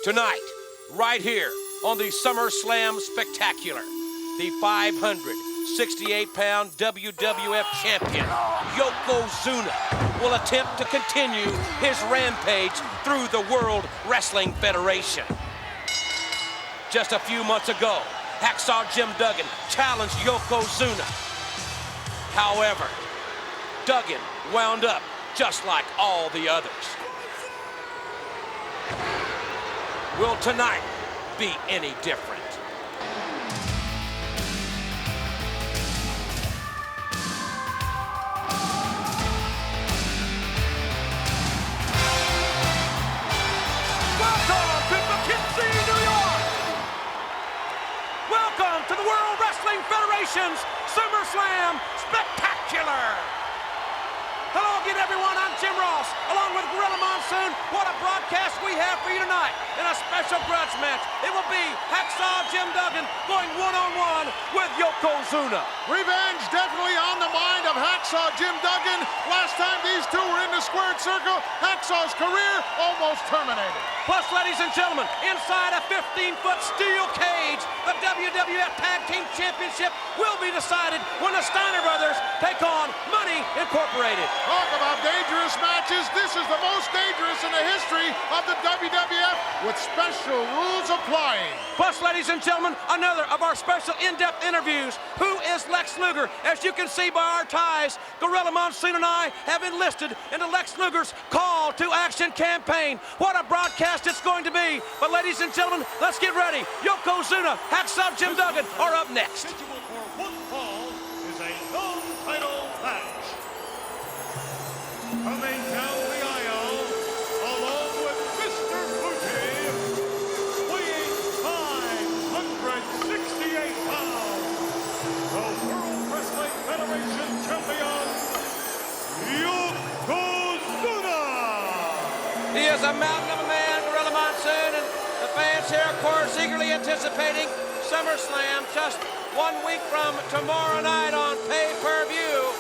Tonight, right here on the SummerSlam Spectacular, the 568-pound WWF champion, Yokozuna, will attempt to continue his rampage through the World Wrestling Federation. Just a few months ago, Hacksaw Jim Duggan challenged Yokozuna. However, Duggan wound up just like all the others. Will tonight be any different? Welcome to Poughkeepsie, New York! Welcome to the World Wrestling Federation's SummerSlam Spectacular! Hello again, everyone. I'm Jim Ross, along with Gorilla Monsoon. What a broadcast we have for you tonight in a special grudge match. It will be Hacksaw Jim Duggan going one-on-one with Yokozuna. Revenge definitely on the mind of Hacksaw Jim Duggan. Last time these two were in the squared circle, Hacksaw's career almost terminated. Plus, ladies and gentlemen, inside a 15-foot steel cage, the WWF Tag Team Championship will be decided when the Steiner Brothers take on Money Incorporated. Talk about dangerous matches. This is the most dangerous in the history of the WWF, with special rules applying. Plus, ladies and gentlemen, another of our special in-depth interviews. Who is Lex Luger? As you can see by our ties, Gorilla Monsoon and I have enlisted into Lex Luger's Call to Action campaign. What a broadcast it's going to be. But ladies and gentlemen, let's get ready. Yokozuna, Hacksaw Jim Duggan are up next. Scheduled for one fall is a non-title match. Coming down the aisle, along with Mr. Fuji, weighing 568 pounds, the World Wrestling Federation champion, Yokozuna! He is a mountain of a man, Gorilla Monsoon, and the fans here, of course, eagerly anticipating SummerSlam just 1 week from tomorrow night on pay-per-view.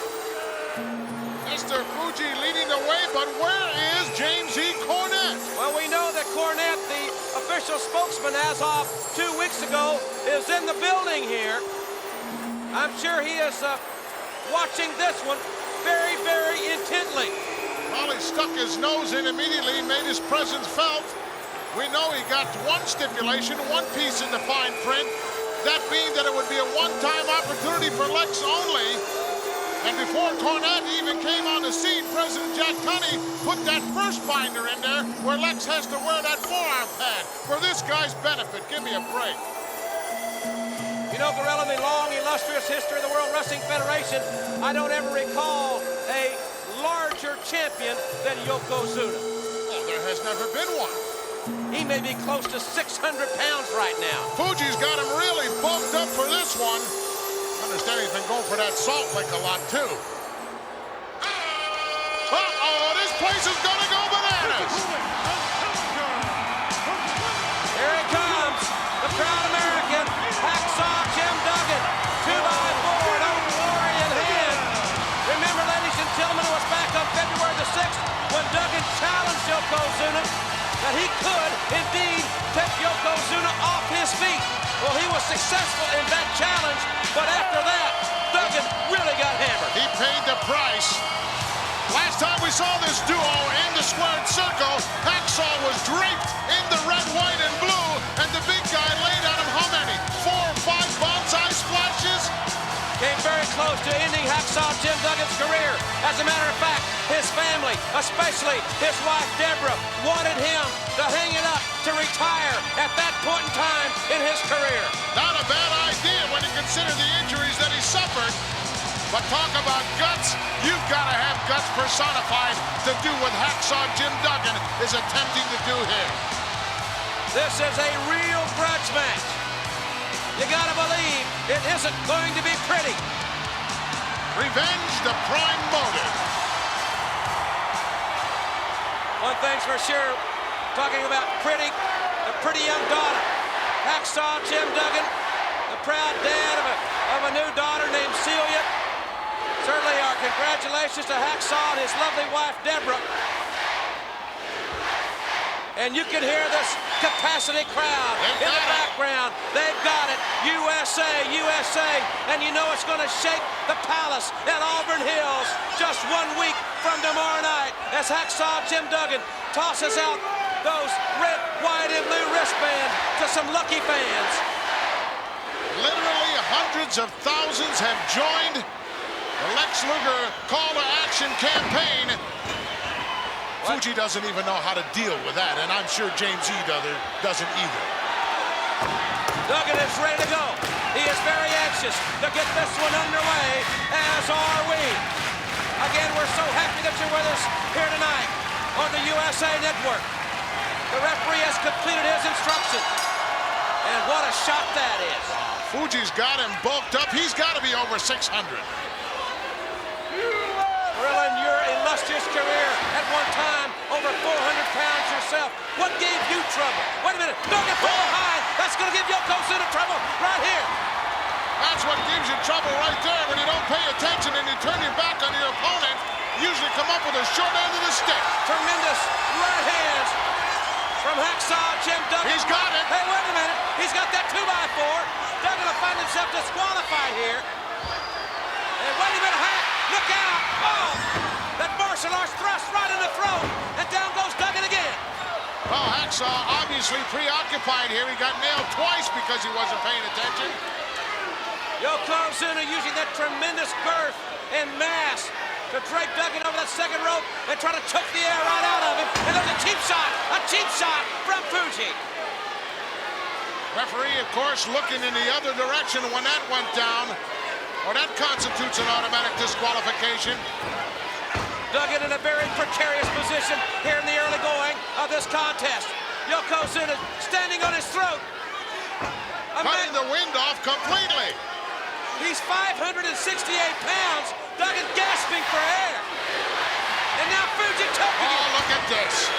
Mr. Fuji leading the way, but where is James E. Cornette? Well, we know that Cornette, the official spokesman as of 2 weeks ago, is in the building here. I'm sure he is watching this one very, very intently. Well, he stuck his nose in immediately, made his presence felt. We know he got one stipulation, one piece in the fine print, that being that it would be a one-time opportunity for Lex only. And before Cornette even came on the scene, President Jack Tunney put that first binder in there where Lex has to wear that forearm pad for this guy's benefit. Give me a break. You know, Gorilla, in the long, illustrious history of the World Wrestling Federation, I don't ever recall a larger champion than Yokozuna. Oh, there has never been one. He may be close to 600 pounds right now. Fuji's got him really bulked up for this one. I understand he's been going for that Salt Lick a lot, too. Uh-oh, this place is gonna go bananas. Here he comes, the proud American, Hacksaw Jim Duggan, 2x4, no glory in hand. Remember, ladies and gentlemen, it was back on February the 6th when Duggan challenged Yokozuna that he could indeed take Yokozuna off his feet. Well, he was successful in that challenge, but after that, Duggan really got hammered. He paid the price. Last time we saw this duo in the squared circle, Hacksaw was draped in the red, white, and blue, and the big guy laid on him how many? 4 or 5 bonsai splashes? Came very close to ending Hacksaw Jim Duggan's career. As a matter of fact, his family, especially his wife Deborah, wanted him to hang it up to retire at that point in time in his career. Not a bad idea when you consider the injuries that he suffered. But talk about guts, you've got to have guts personified to do what Hacksaw Jim Duggan is attempting to do here. This is a real grudge match. You gotta believe it isn't going to be pretty. Revenge, the prime motive. One thing's for sure, talking about pretty, a pretty young daughter. Hacksaw Jim Duggan, the proud dad of a new daughter named Celia. Certainly our congratulations to Hacksaw and his lovely wife, Deborah. And you can hear this capacity crowd in the background. They've got it. USA, USA. And you know it's going to shake the palace at Auburn Hills just 1 week from tomorrow night as Hacksaw Jim Duggan tosses out those red, white, and blue wristbands to some lucky fans. Literally hundreds of thousands have joined the Lex Luger call to action campaign. Fuji doesn't even know how to deal with that, and I'm sure James E. doesn't either. Duggan is ready to go. He is very anxious to get this one underway, as are we. Again, we're so happy that you're with us here tonight on the USA Network. The referee has completed his instructions, and what a shot that is. Fuji's got him bulked up. He's got to be over 600. Krillin, your illustrious career at one time, over 400 pounds yourself. What gave you trouble? Wait a minute, Duggan from behind. That's going to give Yokozuna trouble right here. That's what gives you trouble right there when you don't pay attention and you turn your back on your opponent. You usually come up with a short end of the stick. Tremendous right hands from Hacksaw Jim Duggan. He's got it. Hey, wait a minute. He's got that 2x4. Duggan will find himself disqualified here. And wait a minute, Hack. Look out! Oh! That martial arts thrust right in the throat, and down goes Duggan again. Well, Hacksaw obviously preoccupied here. He got nailed twice because he wasn't paying attention. Yokozuna using that tremendous girth and mass to drape Duggan over that second rope and try to choke the air right out of him. And there's a cheap shot from Fuji. Referee, of course, looking in the other direction when that went down. Or that constitutes an automatic disqualification. Duggan in a very precarious position here in the early going of this contest. Yokozuna standing on his throat. Cutting the wind off completely. He's 568 pounds. Duggan gasping for air. And now Fuji choking him. Oh, look at this.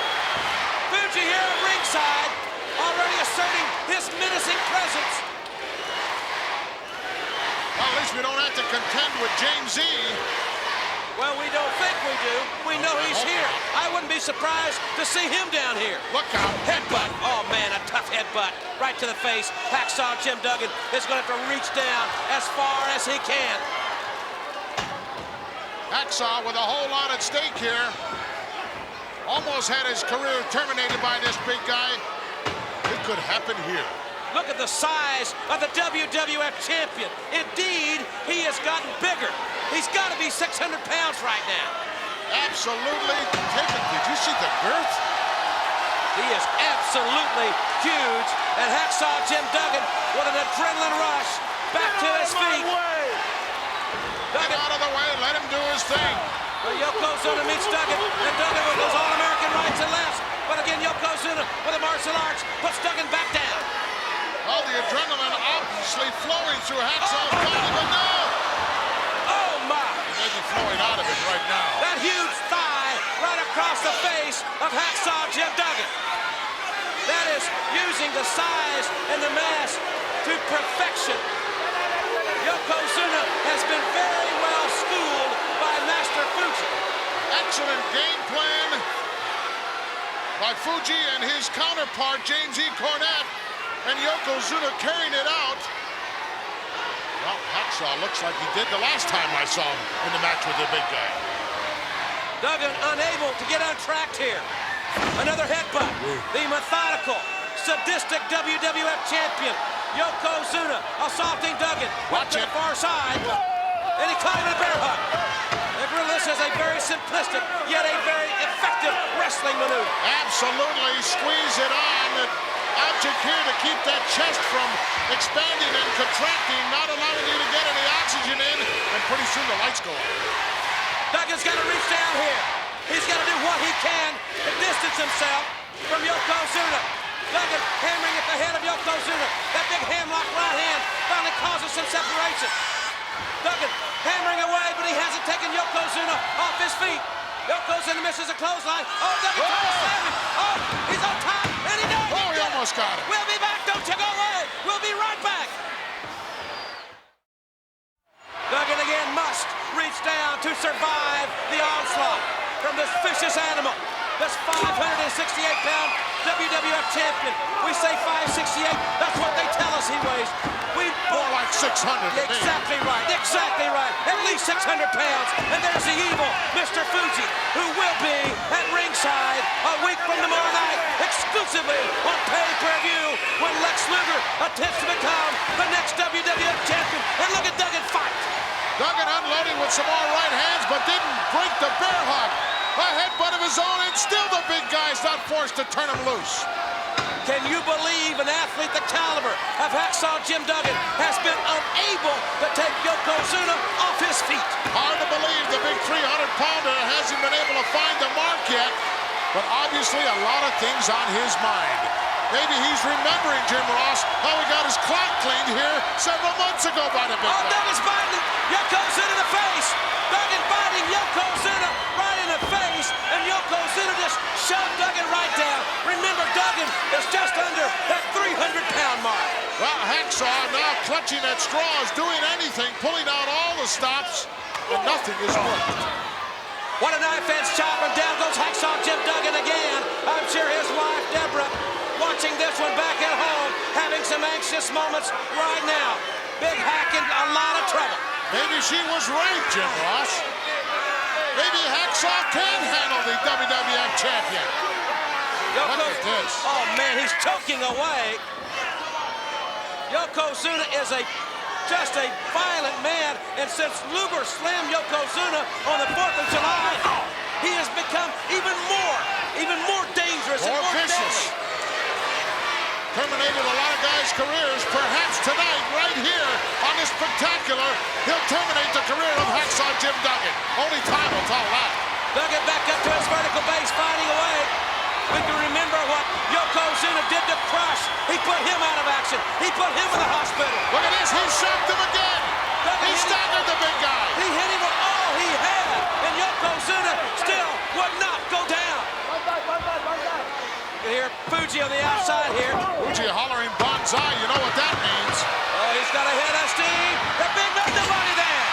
Fuji here at ringside, already asserting his menacing presence. Well, at least we don't have to contend with James E. Well, we don't think we do. We know he's here. I wouldn't be surprised to see him down here. Look out. Headbutt. Oh, man, a tough headbutt. Right to the face. Hacksaw Jim Duggan is going to have to reach down as far as he can. Hacksaw with a whole lot at stake here. Almost had his career terminated by this big guy. It could happen here. Look at the size of the WWF champion. Indeed, he has gotten bigger. He's got to be 600 pounds right now. Absolutely. Did you see the girth? He is absolutely huge. And Hacksaw Jim Duggan with an adrenaline rush back to his feet. Get out of the way. Let him do his thing. Well, Yokozuna meets Duggan, and Duggan with those All-American rights and lefts. But again, Yokozuna with the martial arts puts Duggan back down. Oh, the adrenaline obviously flowing through Hacksaw's body, but no! Oh, my! He may be flowing out of it right now. That huge thigh right across the face of Hacksaw Jim Duggan. That is using the size and the mass to perfection. Yokozuna has been very well schooled by Master Fuji. Excellent game plan by Fuji and his counterpart, James E. Cornette. And Yokozuna carrying it out. Well, Hacksaw looks like he did the last time I saw him in the match with the big guy. Duggan unable to get on track here. Another headbutt. The methodical, sadistic WWF champion, Yokozuna, assaulting Duggan. Watch to it. the far side. And he caught him in a bear hug. And really, this is a very simplistic, yet a very effective wrestling maneuver. Absolutely. Squeeze it on. The object here to keep that chest from expanding and contracting, not allowing you to get any oxygen in, and pretty soon the lights go on. Duggan's got to reach down here. He's got to do what he can to distance himself from Yokozuna. Duggan hammering at the head of Yokozuna. That big hamlock right hand finally causes some separation. Duggan hammering away, but he hasn't taken Yokozuna off his feet. Yokozuna misses a clothesline. Oh, Duggan trying to slam him. Oh, he's on top, and he does. Oh, he almost got it. We'll be back. Don't you go away. We'll be right back. Duggan again must reach down to survive the onslaught from this vicious animal. This 568-pound WWF champion. We say 568. That's what they tell us he weighs. More like 600 to me. Exactly right. Exactly right. At least 600 pounds. And there's the evil Mr. Fuji, who will be at ringside a week from tomorrow night, exclusively on pay-per-view, when Lex Luger attempts to become the next WWF champion. And look at Duggan fight. Duggan unloading with some more right hands, but didn't break the bear hug. A headbutt of his own, and still the big guy's not forced to turn him loose. Can you believe an athlete the caliber of Hacksaw Jim Duggan has been unable to take Yokozuna off his feet? Hard to believe the big 300-pounder hasn't been able to find the mark yet, but obviously a lot of things on his mind. Maybe he's remembering, Jim Ross, how he got his clock cleaned here several months ago by the big guy. Duggan's biting Yokozuna in the face. Duggan biting Yokozuna right in the face, and Yokozuna just shoved Duggan right down. Remember, Duggan is just under that 300-pound mark. Well, Hacksaw now clutching at straws, doing anything, pulling out all the stops, and nothing is worked. What a knife-edge chop, and down goes Hacksaw Jim Duggan again. I'm sure his wife, Deborah, watching this one back at home, having some anxious moments right now. Big Hack in a lot of trouble. Maybe she was right, Jim Ross. Maybe Hacksaw can handle the WWF champion. Look at this. Oh, man, he's choking away. Yokozuna is just a violent man, and since Luger slammed Yokozuna on the 4th of July, he has become even more dangerous and more vicious. deadly. Terminated a lot of guys' careers. Perhaps tonight, right here on this spectacular, he'll terminate the career of Hacksaw Jim Duggan. Only time will tell that. Duggan back up to his vertical base, fighting away. We can remember what Yokozuna did to Crush. He put him out of action. He put him in the hospital. Look at this, he shocked him again. He staggered the big guy. He hit him with all he had, and Yokozuna still would not go down. You hear Fuji on the outside here. Fuji hollering bonsai, you know what that means. Oh, he's got a hit of steam. The big man, nobody there.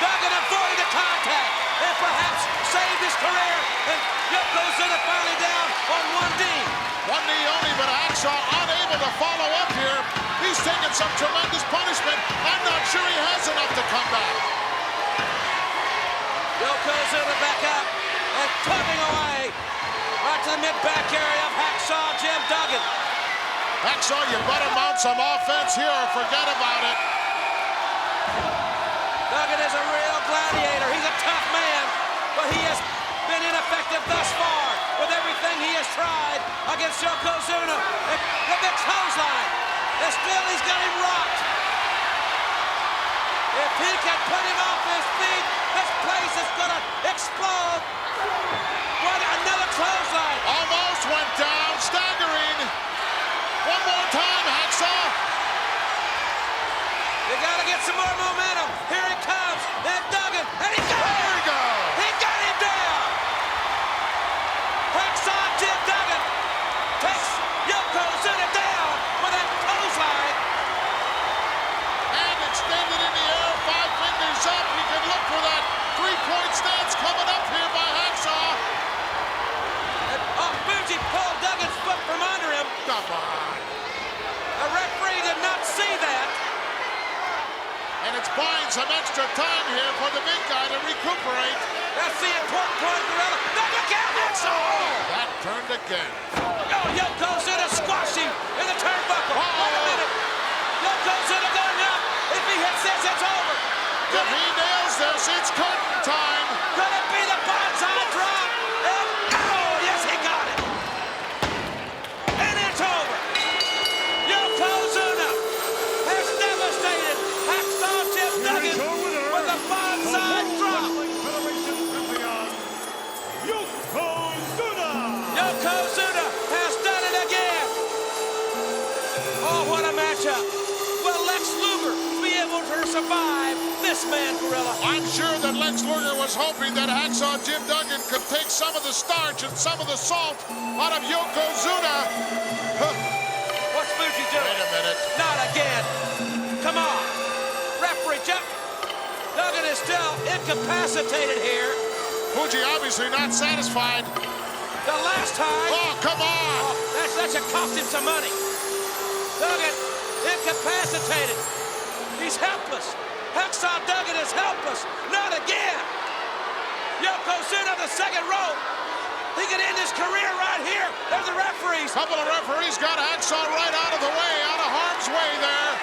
Duggan avoided the contact and perhaps saved his career. And Yokozuna finally down on one knee. One knee only, but Hacksaw unable to follow up here. He's taking some tremendous punishment. I'm not sure he has enough to come back. Yokozuna back up and tugging away right to the mid-back area of Hacksaw Jim Duggan. Hacksaw, you better mount some offense here or forget about it. Duggan is a real gladiator. He's a tough man, but he has been ineffective thus far with everything he has tried against Yokozuna. And the big clothesline, and still he's got him rocked. If he can put him off his feet, this place is gonna explode. What, another clothesline. Almost went down, staggering. One more time, Hacksaw. You gotta get some more momentum. Here he comes, and Duggan, and he got him. There we go. He got him down. Hacksaw Jim Duggan takes Yokozuna down with that clothesline. And extended in the air, 5 fingers up. You can look for that three-point stance coming up here by Hacksaw. And Fuji pulled Duggan's foot from under him. Come on. The referee did not see that. And it's buying some extra time here for the big guy to recuperate. That's the important point, Gorilla. Duggan can't Hacksaw. That turned again. Oh, Yokozuna squashed him in the turnbuckle. Wait a minute. Yokozuna going up. If he hits this, it's over. If he nails this, it's curtain time. Could it be the bonsai drop? And, oh, yes, he got it. And it's over. Yokozuna has devastated Hacksaw Jim Duggan with a bonsai drop. Federation champion, Yokozuna. Yokozuna has done it again. Oh, what a matchup. Will Lex Luger be able to survive this man, Gorilla? I'm sure that Lex Luger was hoping that Hacksaw Jim Duggan could take some of the starch and some of the salt out of Yokozuna. What's Fuji doing? Wait a minute. Not again. Come on. Referee Jeff Duggan is still incapacitated here. Fuji obviously not satisfied. The last time. Oh, come on. That should cost him some money. Duggan, incapacitated. He's helpless. Hacksaw Duggan is helpless. Not again. Yokozuna, the second rope. He could end his career right here. There's the referees. Couple of referees got Hacksaw right out of the way, out of harm's way there.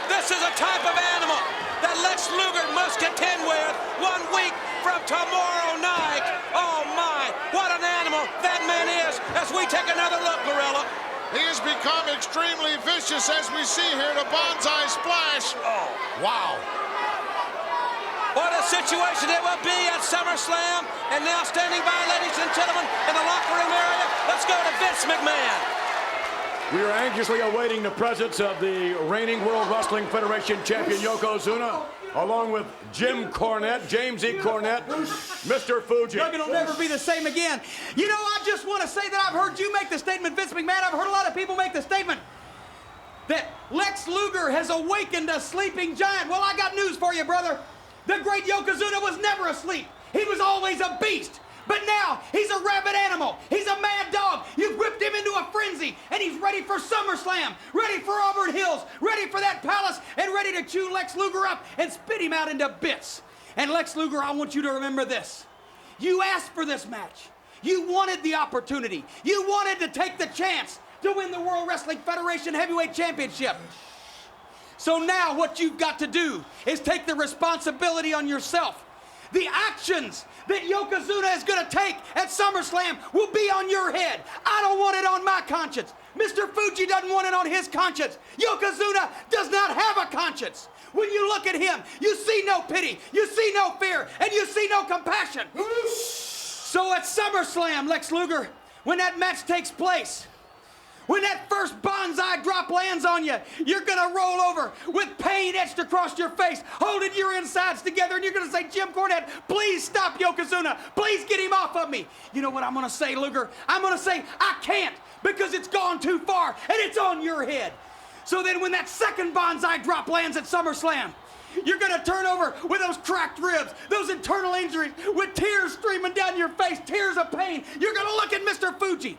This is a type of animal that Lex Luger must contend with 1 week from tomorrow night. Oh my, what an animal that man is as we take another look, Gorilla. He has become extremely vicious as we see here, the Banzai Splash. Oh, wow. What a situation it will be at SummerSlam. And now standing by, ladies and gentlemen, in the locker room area, let's go to Vince McMahon. We are anxiously awaiting the presence of the reigning World Wrestling Federation champion Yokozuna, along with Jim Cornette, James E. Cornette, Mr. Fuji. Duggan will never be the same again. You know, I just want to say that I've heard you make the statement, Vince McMahon. I've heard a lot of people make the statement that Lex Luger has awakened a sleeping giant. Well, I got news for you, brother. The great Yokozuna was never asleep. He was always a beast. But now, he's a rabid animal. He's a mad dog. You've whipped him into a frenzy, and he's ready for SummerSlam, ready for Auburn Hills, ready for that palace, and ready to chew Lex Luger up and spit him out into bits. And Lex Luger, I want you to remember this. You asked for this match. You wanted the opportunity. You wanted to take the chance to win the World Wrestling Federation Heavyweight Championship. So now what you've got to do is take the responsibility on yourself. The actions that Yokozuna is going to take at SummerSlam will be on your head. I don't want it on my conscience. Mr. Fuji doesn't want it on his conscience. Yokozuna does not have a conscience. When you look at him, you see no pity, you see no fear, and you see no compassion. So at SummerSlam, Lex Luger, when that match takes place, when that first Banzai drop lands on you, you're gonna roll over with pain etched across your face, holding your insides together, and you're gonna say, Jim Cornette, please stop Yokozuna. Please get him off of me. You know what I'm gonna say, Luger? I'm gonna say, I can't, because it's gone too far, and it's on your head. So then when that second Banzai drop lands at SummerSlam, you're gonna turn over with those cracked ribs, those internal injuries, with tears streaming down your face, tears of pain. You're gonna look at Mr. Fuji.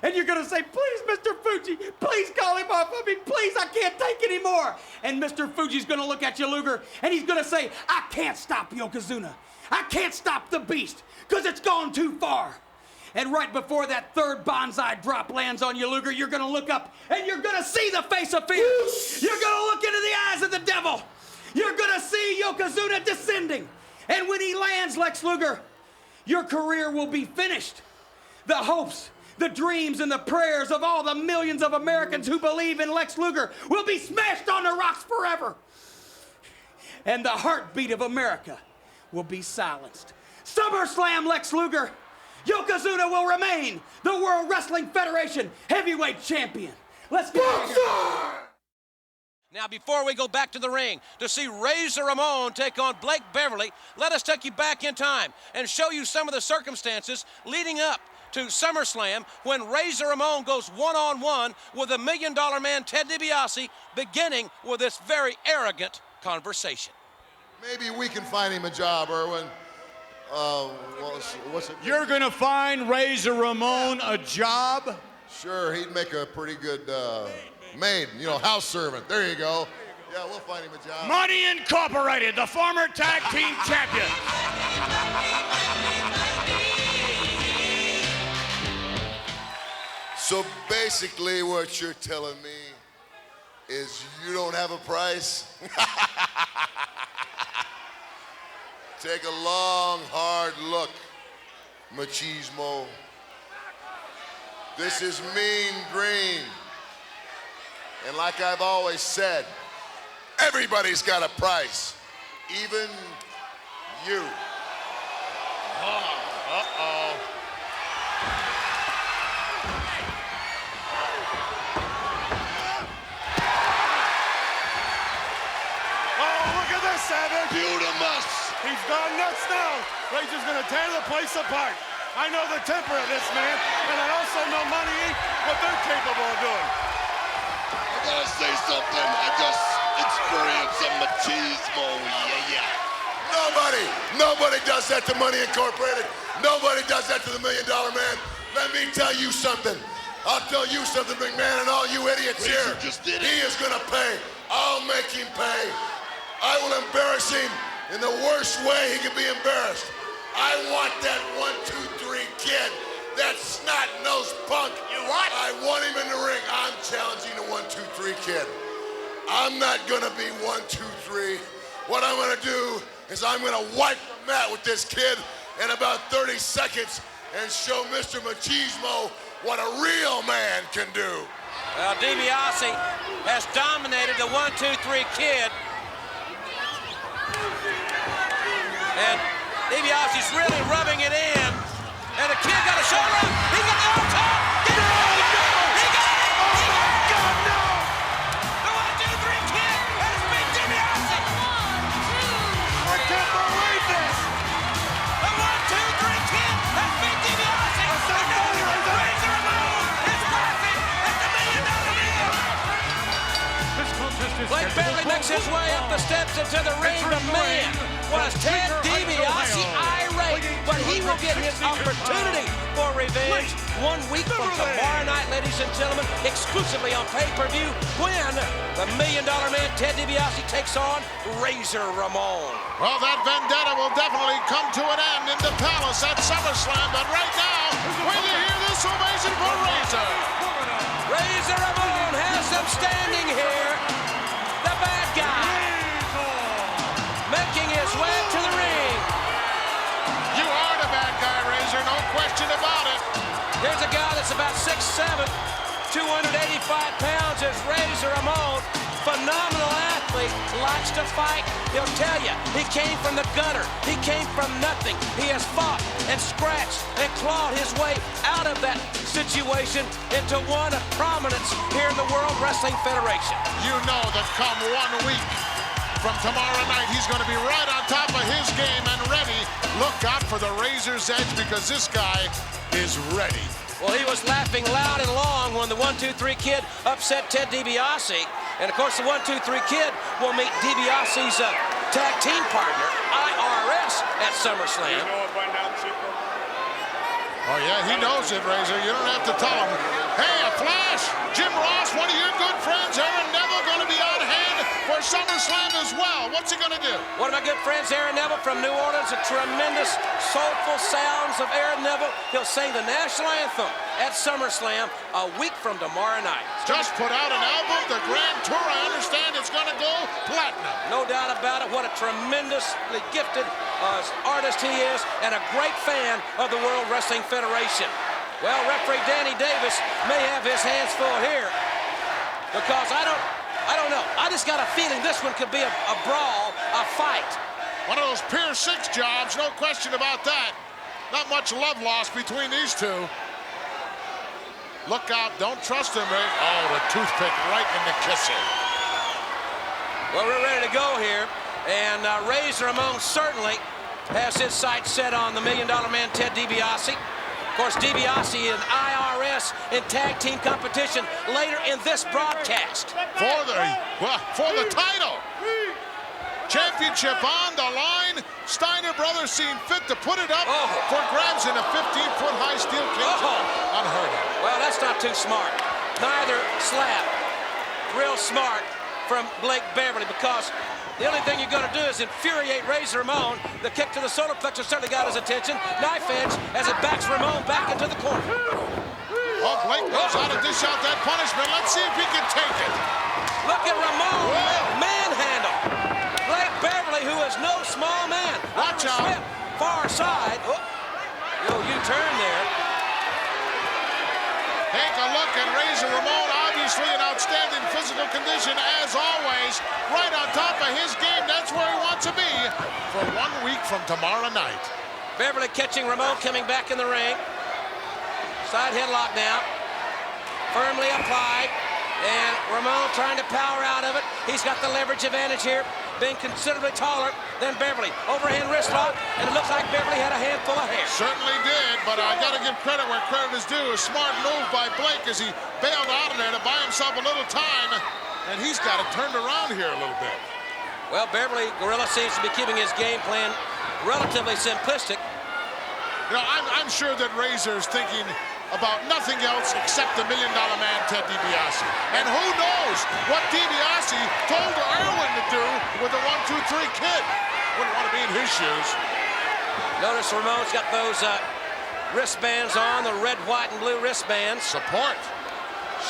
And you're going to say, please, Mr. Fuji, please call him off of me. Please, I can't take any more. And Mr. Fuji's going to look at you, Luger, and he's going to say, I can't stop Yokozuna. I can't stop the beast because it's gone too far. And right before that third Banzai drop lands on you, Luger, you're going to look up and you're going to see the face of fear. You're going to look into the eyes of the devil. You're going to see Yokozuna descending. And when he lands, Lex Luger, your career will be finished. The hopes, the dreams and the prayers of all the millions of Americans who believe in Lex Luger will be smashed on the rocks forever. And the heartbeat of America will be silenced. SummerSlam, Lex Luger. Yokozuna will remain the World Wrestling Federation Heavyweight Champion. Let's get it. Now, before we go back to the ring to see Razor Ramon take on Blake Beverly, let us take you back in time and show you some of the circumstances leading up to SummerSlam when Razor Ramon goes one-on-one with the $1 Million Man Ted DiBiase, beginning with this very arrogant conversation. Maybe we can find him a job, Irwin. What's it? You're going to find Razor Ramon a job? Sure, he'd make a pretty good maid, you know, house servant. There you go. Yeah, we'll find him a job. Money Incorporated, the former tag team champion. So basically what you're telling me is you don't have a price? Take a long, hard look, machismo. This is Mean Green. And like I've always said, everybody's got a price, even you. Uh-oh. Savage. Beautimus. He's gone nuts now. Razor's gonna tear the place apart. I know the temper of this man, and I also know Money Inc. what they're capable of doing. I gotta say something. I just experienced some machismo. Yeah. Nobody does that to Money Incorporated. Nobody does that to the $1 Million Man. Let me tell you something. I'll tell you something, McMahon, and all you idiots here. He is gonna pay. I'll make him pay. I will embarrass him in the worst way he can be embarrassed. I want that 1, 2, 3 kid, that snot-nosed punk. You what? I want him in the ring. I'm challenging the 1, 2, 3 kid. I'm not gonna be 1, 2, 3. What I'm gonna do is I'm gonna wipe the mat with this kid in about 30 seconds and show Mr. Machismo what a real man can do. Well, DiBiase has dominated the 1, 2, 3 kid. And DiBiase's really rubbing it in. And the kid got a shoulder up. He got the arm top. Get it! He got it! Oh, my God, no! The 1, 2, 3 kid has beat DiBiase. I can't believe this. The 1, 2, 3 kid has beat DiBiase. And now Razor Ramon is laughing at the $1 million man. Blake Beverly makes his way up the steps into the ring. The man was Ted DiBiase irate, but he will get his opportunity for revenge 1 week from tomorrow night, ladies and gentlemen, exclusively on pay-per-view, when the $1 million man Ted DiBiase takes on Razor Ramon. Well, that vendetta will definitely come to an end in the Palace at SummerSlam, but right now, when you hear this ovation for Razor. Razor Ramon has them standing here. The bad guy making his way to the ring. You are the bad guy, Razor, no question about it. Here's a guy that's about 6'7", 285 pounds, is Razor Ramon. Phenomenal athlete, likes to fight. He'll tell you, he came from the gutter. He came from nothing. He has fought and scratched and clawed his way out of that situation into one of prominence here in the World Wrestling Federation. You know that come 1 week from tomorrow night, he's going to be right on top of his game and ready. Look out for the Razor's Edge, because this guy is ready. Well, he was laughing loud and long when the 1, 2, 3 kid upset Ted DiBiase. And, of course, the 1, 2, 3 kid will meet DiBiase's tag team partner, IRS, at SummerSlam. Oh, yeah, he knows it, Razor. You don't have to tell him. Hey, a flash! Jim Ross, one of your good friends, Aaron Neville, going to be on hand for SummerSlam as well. What's he going to do? One of my good friends, Aaron Neville from New Orleans, the tremendous soulful sounds of Aaron Neville. He'll sing the national anthem at SummerSlam a week from tomorrow night. Just put out an album, the Grand Tour. I understand it's going to go platinum. No doubt about it. What a tremendously gifted artist he is, and a great fan of the World Wrestling Federation. Well, referee Danny Davis may have his hands full here, because I don't know. I just got a feeling this one could be a brawl, a fight. One of those Pier 6 jobs, no question about that. Not much love lost between these two. Look out, don't trust him, Ray. Oh, the toothpick right in the kisser. Well, we're ready to go here, and Razor Ramon certainly has his sights set on the $1 million man Ted DiBiase. Of course, DiBiase and IRS in tag team competition later in this broadcast. For the title. Championship on the line. Steiner Brothers seen fit to put it up for grabs in a 15-foot high steel cage. Unheard of. Well, that's not too smart. Neither slap. Real smart from Blake Beverly, because the only thing you're going to do is infuriate Razor Ramon. The kick to the solar plexus certainly got his attention. Knife edge as it backs Ramon back into the corner. Oh, Blake knows how to dish out that punishment. Let's see if he can take it. Look at Ramon manhandle. Blake Beverly, who is no small man. Watch out. Smith, far side. U-turn there. Take a look at Razor Ramon. Obviously in outstanding physical condition as always. Right on top of his game. That's where he wants to be for 1 week from tomorrow night. Beverly catching Ramon, coming back in the ring. Side headlock now. Firmly applied. And Ramon trying to power out of it. He's got the leverage advantage here, being considerably taller than Beverly. Overhand wrist lock, and it looks like Beverly had a handful of hair. Certainly did, but I got to give credit where credit is due. A smart move by Blake as he bailed out of there to buy himself a little time, and he's got it turned around here a little bit. Well, Beverly, Gorilla seems to be keeping his game plan relatively simplistic. You know, I'm sure that Razor's thinking about nothing else except the $1 Million Man, Ted DiBiase. And who knows what DiBiase told Irwin to do with the 1-2-3 kid. Wouldn't want to be in his shoes. Notice Ramon's got those wristbands on, the red, white, and blue wristbands. Support.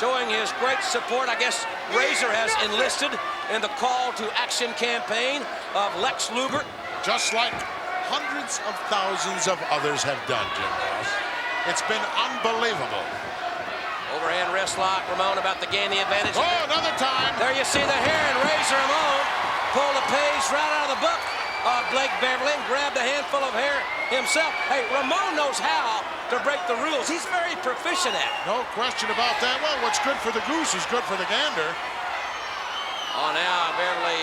Showing his great support. I guess Razor has enlisted in the call to action campaign of Lex Luger. Just like hundreds of thousands of others have done, Jim Ross. It's been unbelievable. Overhand wrist lock. Ramon about to gain the advantage. Oh, another time. There you see the hair, and Razor Ramon pulled a page right out of the book of Blake Beverly and grabbed a handful of hair himself. Hey, Ramon knows how to break the rules. He's very proficient at it. No question about that. Well, what's good for the goose is good for the gander. Oh, now Beverly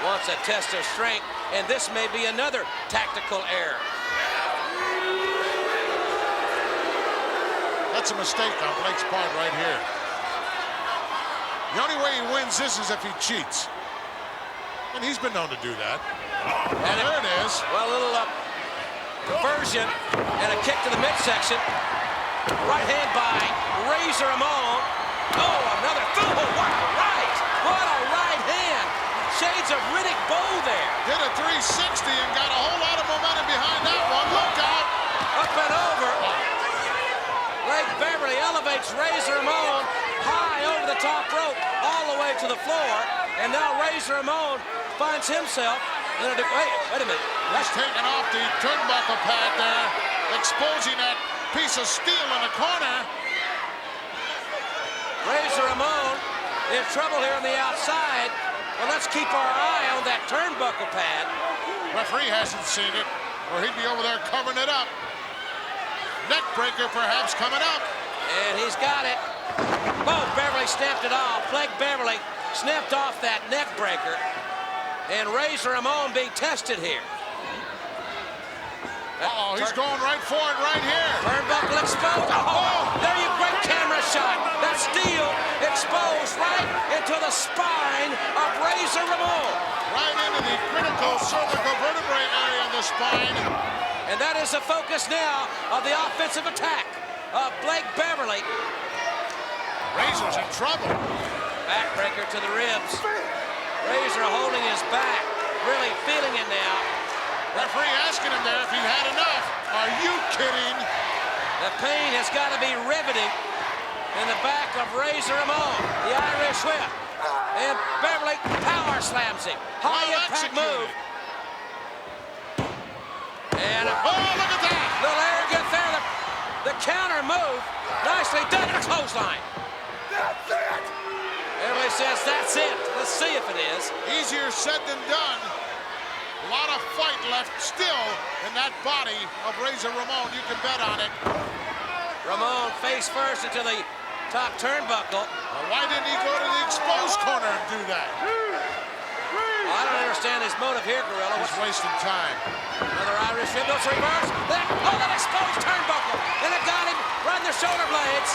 wants a test of strength, and this may be another tactical error. That's a mistake on Blake's part right here. The only way he wins this is if he cheats. And he's been known to do that. And there it is. Well, a little diversion and a kick to the midsection. Right hand by Razor Ramon. Oh, another. Oh, what a right. What a right hand. Shades of Riddick Bowe there. Did a 360 and got a whole lot of momentum behind that one. Look out. Up and over. Blake Beverly elevates Razor Ramon high over the top rope all the way to the floor. And now Razor Ramon finds himself in a... Wait a minute. That's taking off the turnbuckle pad there, exposing that piece of steel in the corner. Razor Ramon in trouble here on the outside. Well, let's keep our eye on that turnbuckle pad. Referee hasn't seen it, or he'd be over there covering it up. Neck breaker perhaps coming up. And he's got it. Oh, Beverly snapped it off. Blake Beverly snapped off that neck breaker. And Razor Ramon being tested here. Uh-oh, he's going right for it right here. Turnbuckle exposed. Oh, there you go. Great camera shot. That steel exposed right into the spine of Razor Ramon. Right into the critical cervical vertebrae area of the spine. And that is the focus now of the offensive attack of Blake Beverly. Razor's in trouble. Backbreaker to the ribs. Razor holding his back, really feeling it now. Referee asking him there if he had enough. Are you kidding? The pain has got to be riveting in the back of Razor Ramon. The Irish whip. And Beverly power slams him. High impact move. And oh, look at that! Little arrogant there. The counter move. Nicely done. And a clothesline. That's it! Beverly says that's it. Let's see if it is. Easier said than done. A lot of fight left still in that body of Razor Ramon. You can bet on it. Ramon face first into the top turnbuckle. Well, why didn't he go to the exposed corner and do that? I don't understand his motive here, Gorilla. He's wasting time. Another Irish rib, goes reverse. That exposed turnbuckle. And it got him right in the shoulder blades.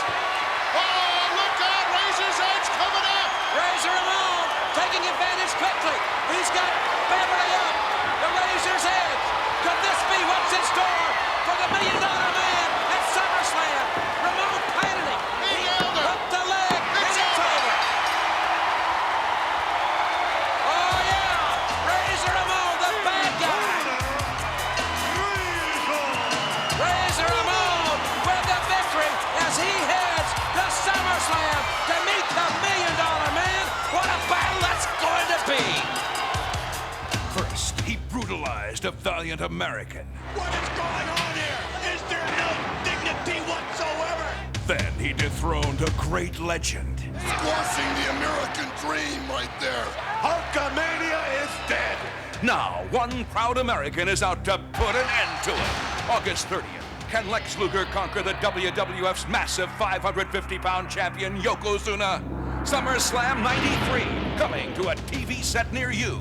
Oh, look out. Razor's Edge coming up. Razor Ramon taking advantage quickly. He's got Beverly up. The Razor's Edge. Could this be what's in store for the $1 Million Man at SummerSlam? Ramon planted him. He nailed him. Hooked the leg. And it's over. Oh, yeah. Razor Ramon, the bad guy. Razor Ramon with the victory as he heads to SummerSlam to meet the $1 Million Man. What a battle that's going to be. First, he brutalized a valiant American. What is going on here? Is there no dignity whatsoever? Then he dethroned a great legend. Squashing the American dream right there. Hulkamania is dead. Now, one proud American is out to put an end to it. August 30th, can Lex Luger conquer the WWF's massive 550-pound champion Yokozuna? SummerSlam 93, coming to a TV set near you.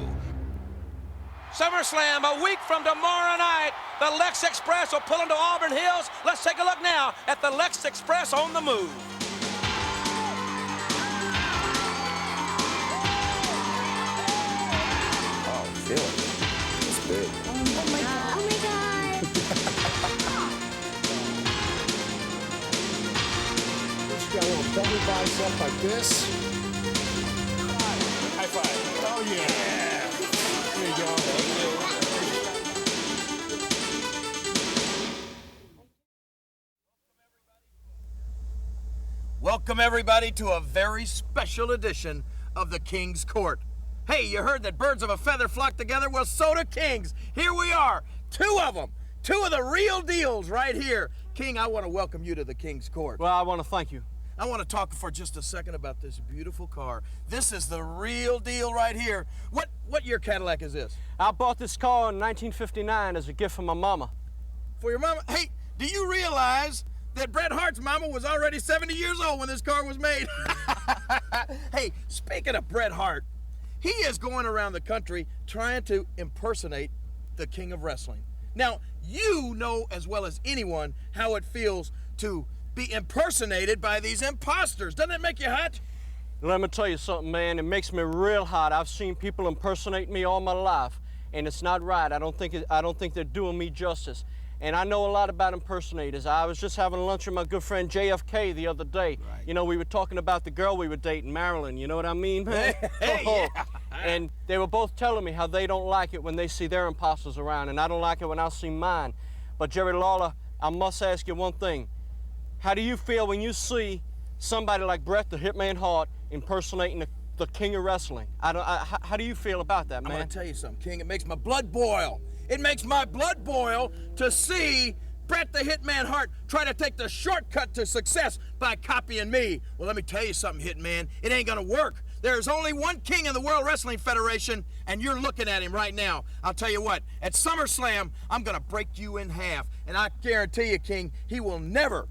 SummerSlam a week from tomorrow night. The Lex Express will pull into Auburn Hills. Let's take a look now at the Lex Express on the move. Oh, I'm feeling it. It's big. Oh my God. Oh my God. double bicep like this. High five. Oh, yeah. There you go. Welcome, everybody, to a very special edition of the King's Court. Hey, you heard that birds of a feather flock together? Well, so do kings. Here we are, two of them, two of the real deals right here. King, I want to welcome you to the King's Court. Well, I want to thank you. I want to talk for just a second about this beautiful car. This is the real deal right here. What year Cadillac is this? I bought this car in 1959 as a gift for my mama. For your mama? Hey, do you realize that Bret Hart's mama was already 70 years old when this car was made? Hey, speaking of Bret Hart, he is going around the country trying to impersonate the King of Wrestling. Now, you know as well as anyone how it feels to be impersonated by these imposters. Doesn't it make you hot? Let me tell you something, man. It makes me real hot. I've seen people impersonate me all my life, and it's not right. I don't think they're doing me justice. And I know a lot about impersonators. I was just having lunch with my good friend JFK the other day. Right. You know, we were talking about the girl we were dating, Marilyn. You know what I mean, man? Hey, yeah. And they were both telling me how they don't like it when they see their imposters around, and I don't like it when I see mine. But Jerry Lawler, I must ask you one thing. How do you feel when you see somebody like Bret the Hitman Hart impersonating the King of Wrestling? How do you feel about that, man? I'm gonna tell you something, King. It makes my blood boil. It makes my blood boil to see Bret the Hitman Hart try to take the shortcut to success by copying me. Well, let me tell you something, Hitman. It ain't gonna work. There's only one king in the World Wrestling Federation, and you're looking at him right now. I'll tell you what, at SummerSlam, I'm gonna break you in half. And I guarantee you, King, he will never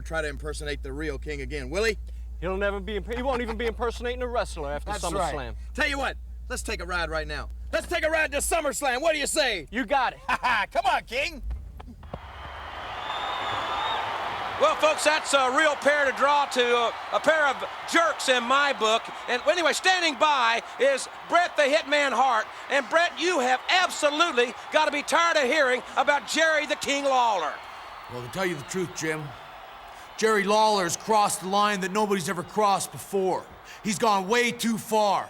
try to impersonate the real king again, will he? He won't even be impersonating a wrestler after SummerSlam. Right. Tell you what, let's take a ride right now. Let's take a ride to SummerSlam. What do you say? You got it. Come on, King. Well, folks, that's a real pair to draw to a pair of jerks in my book. And anyway, standing by is Bret the Hitman Hart. And Bret, you have absolutely got to be tired of hearing about Jerry the King Lawler. Well, to tell you the truth, Jim, Jerry Lawler's crossed the line that nobody's ever crossed before. He's gone way too far.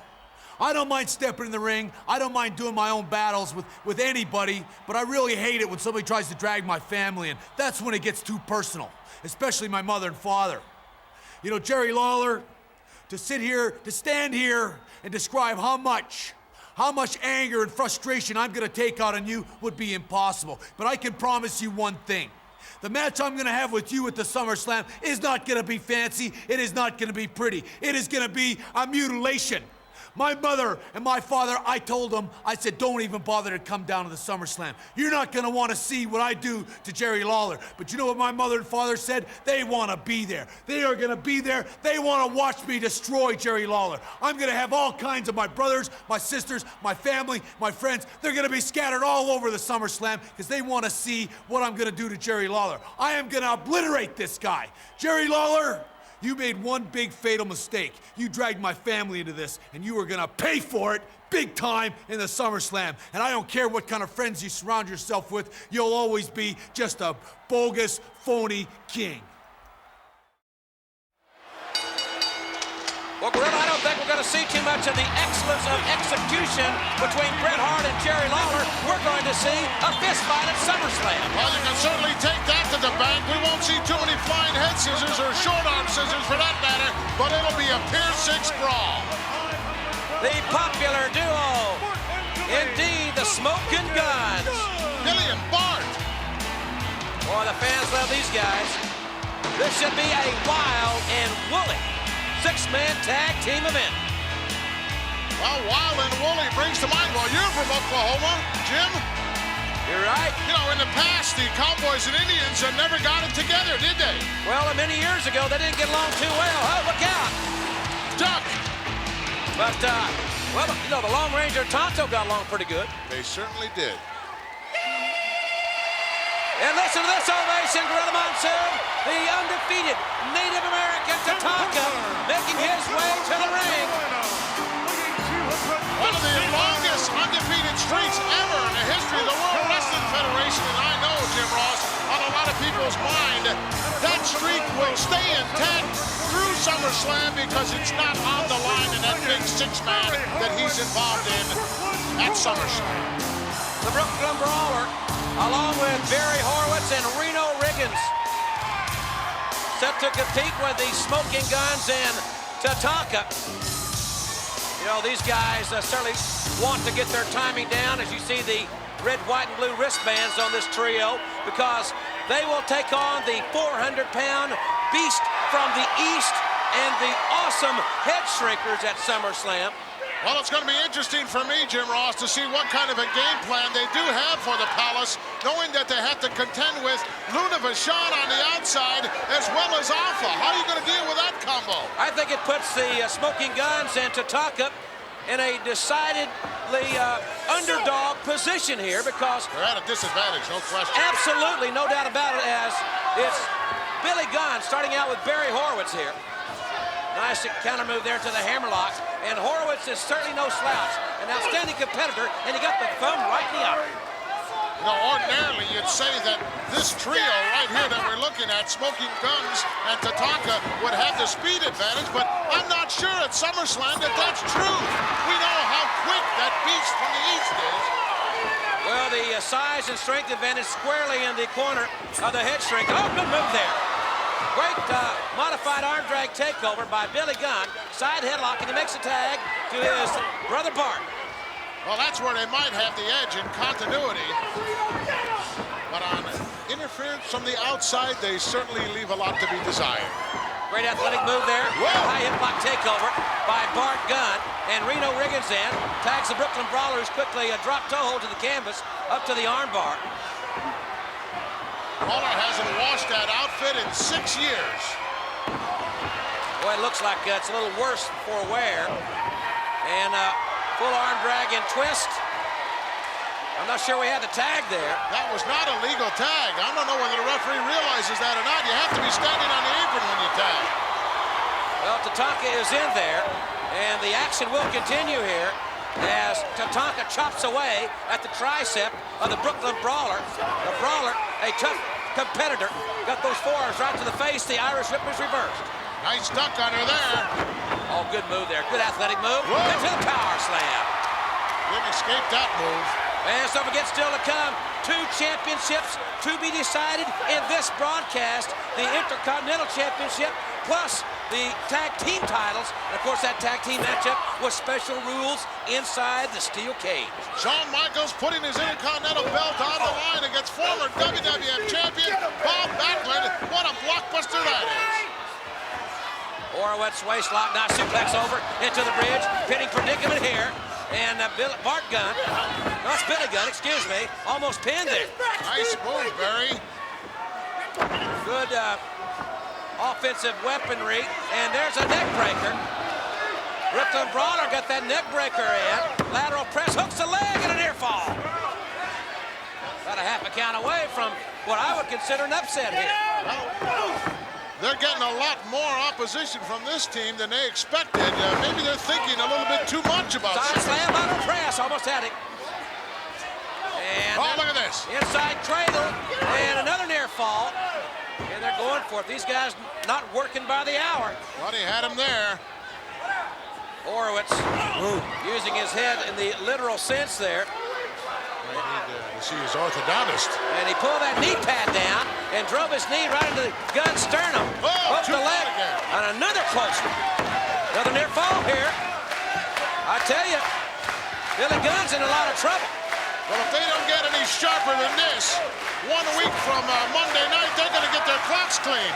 I don't mind stepping in the ring. I don't mind doing my own battles with anybody, but I really hate it when somebody tries to drag my family in. That's when it gets too personal, especially my mother and father. You know, Jerry Lawler, to stand here and describe how much anger and frustration I'm gonna take out on you would be impossible. But I can promise you one thing. The match I'm gonna have with you at the SummerSlam is not gonna be fancy. It is not gonna be pretty. It is gonna be a mutilation. My mother and my father, I told them, I said, don't even bother to come down to the SummerSlam. You're not gonna wanna see what I do to Jerry Lawler. But you know what my mother and father said? They wanna be there. They are gonna be there. They wanna watch me destroy Jerry Lawler. I'm gonna have all kinds of my brothers, my sisters, my family, my friends. They're gonna be scattered all over the SummerSlam because they wanna see what I'm gonna do to Jerry Lawler. I am gonna obliterate this guy. Jerry Lawler, you made one big fatal mistake. You dragged my family into this, and you are gonna pay for it big time in the SummerSlam. And I don't care what kind of friends you surround yourself with, you'll always be just a bogus, phony king. Well, Gorilla, I don't think we're going to see too much of the excellence of execution between Bret Hart and Jerry Lawler. We're going to see a fist fight at SummerSlam. Well, you can certainly take that to the bank. We won't see too many flying head scissors or short arm scissors for that matter, but it'll be a Pier 6 brawl. The popular duo, indeed, the Smokin' Guns. Billy and Bart. Boy, the fans love these guys. This should be a wild and woolly six-man tag team event. Well, wild and woolly brings to mind, well, you're from Oklahoma, Jim. You're right. You know, in the past, the Cowboys and Indians have never got it together, did they? Well, many years ago, they didn't get along too well. Oh, look out. Duck. But, well, you know, the Lone Ranger Tonto got along pretty good. They certainly did. And listen to this ovation, Gorilla Monsoon, the undefeated Native American Tatanka, making his way to the ring. One of the longest undefeated streaks ever in the history of the World Wrestling Federation, and I know, Jim Ross, on a lot of people's mind, that streak will stay intact SummerSlam because it's not on the line in that big six-man that he's involved in at SummerSlam. The Brooklyn Brawler, along with Barry Horowitz and Reno Riggins, set to compete with the Smoking Guns and Tatanka. You know, these guys certainly want to get their timing down, as you see the red, white, and blue wristbands on this trio, because they will take on the 400-pound beast from the East and the awesome Head Shrinkers at SummerSlam. Well, it's going to be interesting for me, Jim Ross, to see what kind of a game plan they do have for the Palace, knowing that they have to contend with Luna Vachon on the outside as well as Alpha. How are you going to deal with that combo? I think it puts the Smoking Guns and Tatanka in a decidedly underdog position here, because they're at a disadvantage, no question. Absolutely, no doubt about it, as it's Billy Gunn starting out with Barry Horowitz here. Nice counter move there to the hammerlock. And Horowitz is certainly no slouch. An outstanding competitor, and he got the thumb right in the eye. You know, ordinarily you'd say that this trio right here that we're looking at, Smoking Guns and Tatanka, would have the speed advantage, but I'm not sure at SummerSlam that that's true. We know how quick that beast from the East is. Well, the size and strength advantage squarely in the corner of the Head Shrink. Oh, good move there. Great modified arm drag takeover by Billy Gunn. Side headlock, and he makes a tag to his brother Bart. Well, that's where they might have the edge in continuity. But on interference from the outside, they certainly leave a lot to be desired. Great athletic move there. High hip lock takeover by Bart Gunn. And Reno Riggins in. Tags the Brooklyn Brawler, who's quickly dropped toe hold to the canvas up to the arm bar. Brawler hasn't washed that outfit in 6 years. Boy, it looks like it's a little worse for wear. And full arm drag and twist. I'm not sure we had the tag there. That was not a legal tag. I don't know whether the referee realizes that or not. You have to be standing on the apron when you tag. Well, Tatanka is in there, and the action will continue here as Tatanka chops away at the tricep of the Brooklyn Brawler. The Brawler, a tough competitor, got those forearms right to the face. The Irish Whip is reversed. Nice duck under there. Oh, good move there. Good athletic move. Into the power slam. Didn't escape that move. And don't forget, still to come, 2 championships to be decided in this broadcast. The Intercontinental Championship plus the tag team titles. And of course, that tag team matchup with special rules inside the steel cage. Shawn Michaels putting his Intercontinental belt on the line against former WWF champion Bob Backlund. What a blockbuster that is. Horowitz waistlock, now suplex over into the bridge. Pinning predicament here. And Bart Gunn, no, it's Billy Gunn, excuse me, almost pinned there. Nice move, Barry. Good offensive weaponry, and there's a neck breaker. Brooklyn Brawler got that neck breaker in. Lateral press, hooks the leg, and a near fall. About a half a count away from what I would consider an upset here. They're getting a lot more opposition from this team than they expected. Maybe they're thinking a little bit too much about it. Side slam, lateral press, almost had it. And oh, look at this. Inside cradle, and another near fall. And they're going for it. These guys not working by the hour. Well, he had him there. Horowitz using his head in the literal sense there. I need to see his orthodontist. And he pulled that knee pad down and drove his knee right into the Gunn's sternum. Oh, the leg. Again. And another close one. Another near fall here. I tell you, Billy Gunn's in a lot of trouble. Well, if they don't get any sharper than this, 1 week from Monday night, they're going to get their clocks clean.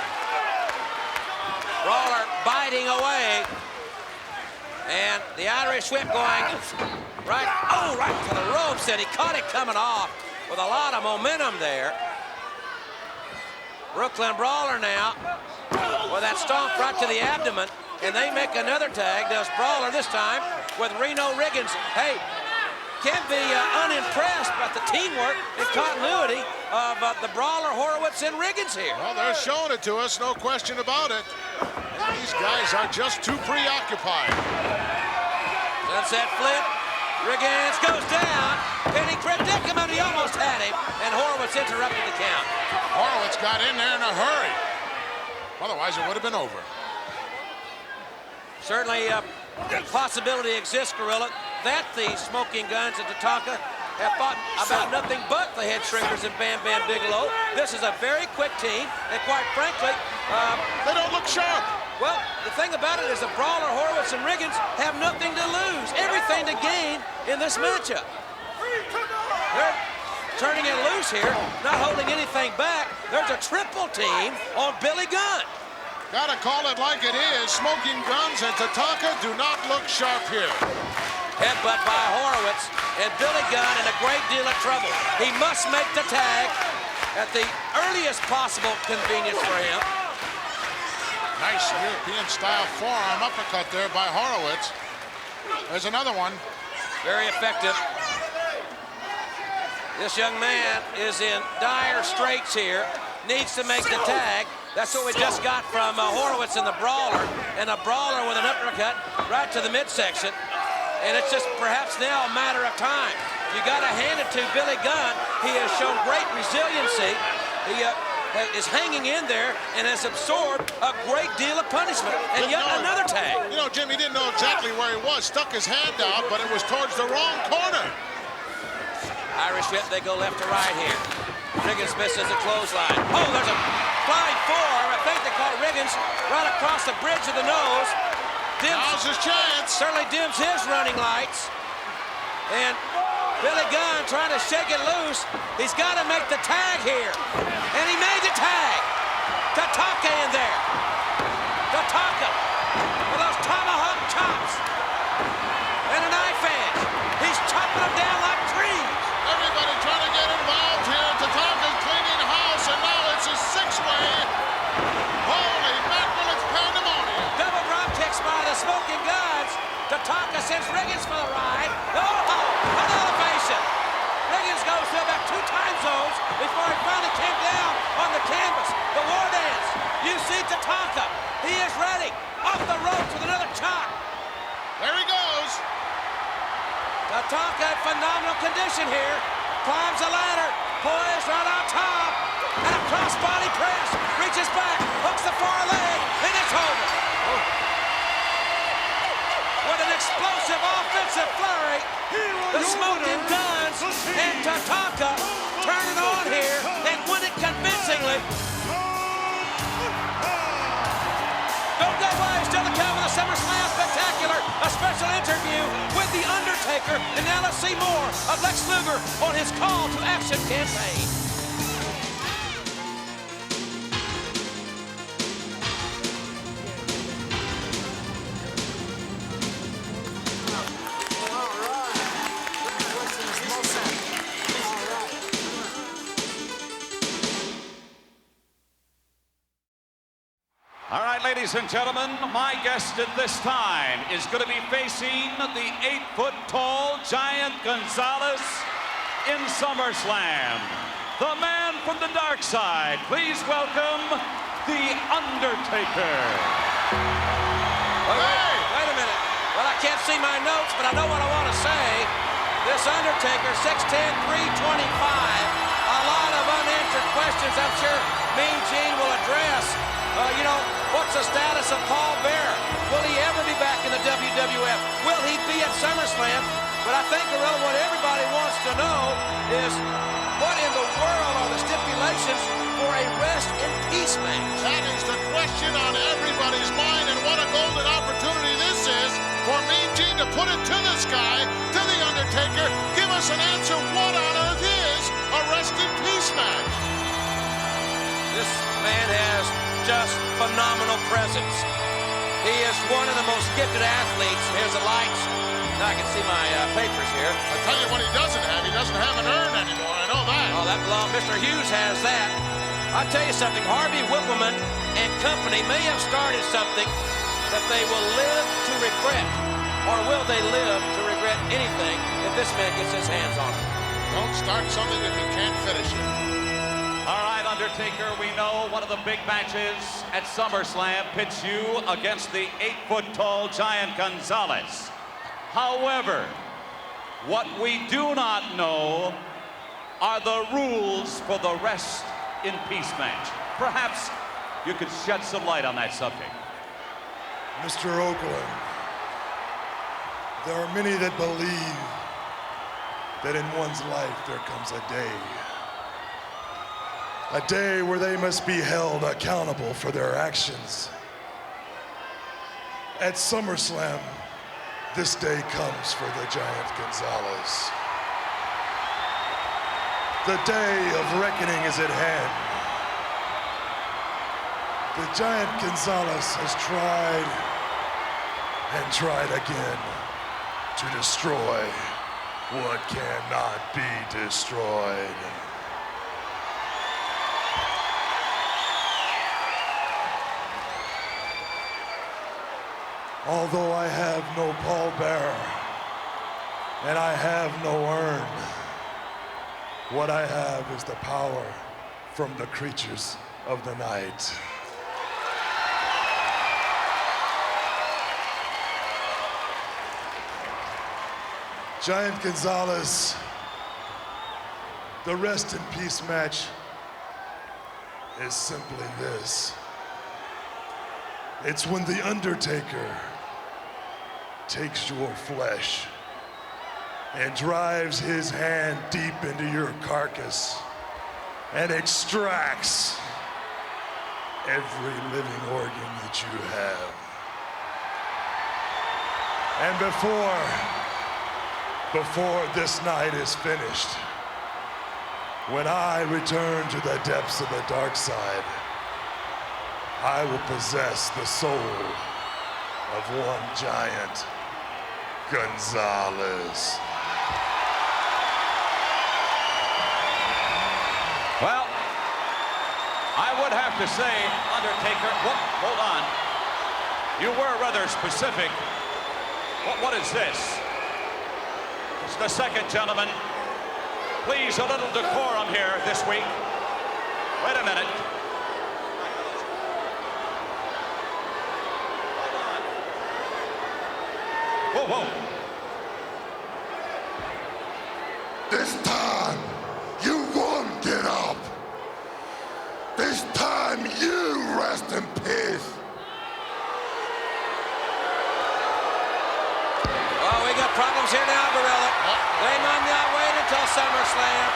Brawler biting away. And the Irish Whip going right to the ropes, and he caught it coming off with a lot of momentum there. Brooklyn Brawler now with that stomp right to the abdomen, and they make another tag. Does Brawler this time with Reno Riggins. Hey, can't be unimpressed by the teamwork and continuity of the Brawler, Horowitz, and Riggins here. Well, they're showing it to us, no question about it. And these guys are just too preoccupied. Sunset flip. Riggins goes down. Penny predicament. He almost had him. And Horowitz interrupted the count. Horowitz got in there in a hurry. Otherwise, it would have been over. Certainly a possibility exists, Gorilla, that the Smoking Guns and Tatanka have fought about nothing but the Head Shrinkers and Bam Bam Bigelow. This is a very quick team, and quite frankly, they don't look sharp. Well, the thing about it is the Brawler, Horowitz, and Riggins have nothing to lose, everything to gain in this matchup. They're turning it loose here, not holding anything back. There's a triple team on Billy Gunn. Gotta call it like it is. Smoking Guns and Tatanka do not look sharp here. Headbutt by Horowitz, and Billy Gunn in a great deal of trouble. He must make the tag at the earliest possible convenience for him. Nice European-style forearm uppercut there by Horowitz. There's another one. Very effective. This young man is in dire straits here. Needs to make the tag. That's what we just got from Horowitz in the Brawler, and a Brawler with an uppercut right to the midsection. And it's just perhaps now a matter of time. You got to hand it to Billy Gunn. He has shown great resiliency. He is hanging in there and has absorbed a great deal of punishment. And yet another tag. You know, Jim, he didn't know exactly where he was. Stuck his hand out, but it was towards the wrong corner. Irish whip, they go left to right here. Riggins misses a clothesline. Oh, there's a flying forearm. I think they caught Riggins right across the bridge of the nose. Now's his chance. Certainly dims his running lights. And Billy Gunn trying to shake it loose. He's got to make the tag here. And he made the tag. Tatanka in there. Tatanka with those tomahawk chops. And a knife edge. He's chopping them down like trees. Everybody trying to get involved here. Tatanka's cleaning house, and now it's a six-way. Holy mackerel, it's pandemonium. Double drop kicks by the Smoking Guns. Tatanka sends Riggins for the ride. Oh, an elevation. Riggins goes to about 2 time zones before he finally came down on the canvas. The war dance. You see Tatanka. He is ready. Off the ropes with another chop. There he goes. Tatanka in phenomenal condition here. Climbs the ladder. Poised right on top. And a cross-body press. Reaches back. Hooks the far leg. And it's over. With an explosive offensive flurry, the Smoking Guns and Tatanka turn it on here and win it convincingly. Don't go away, still to come with a SummerSlam Spectacular, a special interview with The Undertaker, and now let's see more of Lex Luger on his call to action campaign. All right, ladies and gentlemen, my guest at this time is going to be facing the 8-foot-tall Giant Gonzalez in SummerSlam. The man from the dark side, please welcome The Undertaker. Wait a minute. Well, I can't see my notes, but I know what I want to say. This Undertaker, 6'10", 325. A lot of unanswered questions I'm sure Mean Gene will address. You know, what's the status of Paul Bearer? Will he ever be back in the WWF? Will he be at SummerSlam? But I think, Gorilla, what everybody wants to know is what in the world are the stipulations for a rest in peace match? That is the question on everybody's mind, and what a golden opportunity this is for Mean Gene to put it to this guy, to The Undertaker. Give us an answer. What on earth is a rest in peace match? This man has just phenomenal presence. He is one of the most gifted athletes. Here's the lights. Now I can see my papers here. I tell you what he doesn't have an urn anymore. I know that. Oh, that belongs. Mr. Hughes has that. I'll tell you something. Harvey Whippleman and company may have started something that they will live to regret. Or will they live to regret anything if this man gets his hands on it? Don't start something if you can't finish it. All right, Undertaker, we know one of the big matches at SummerSlam pits you against the 8-foot-tall Giant Gonzalez. However, what we do not know are the rules for the rest in peace match. Perhaps you could shed some light on that subject. Mr. Oakland, there are many that believe that in one's life there comes a day where they must be held accountable for their actions. At SummerSlam, this day comes for the Giant Gonzalez. The day of reckoning is at hand. The Giant Gonzalez has tried and tried again to destroy what cannot be destroyed. Although I have no pallbearer and I have no urn, what I have is the power from the creatures of the night. Giant Gonzalez, the rest in peace match is simply this. It's when The Undertaker takes your flesh and drives his hand deep into your carcass and extracts every living organ that you have. And before this night is finished, when I return to the depths of the dark side, I will possess the soul of one Giant Gonzalez. Well, I would have to say, Undertaker, hold on. You were rather specific. What is this? It's the second gentleman. Please, a little decorum here this week. Wait a minute. Whoa, whoa. This time, you won't get up. This time, you rest in peace. Oh, we got problems here now, Gorilla. They might not wait until SummerSlam.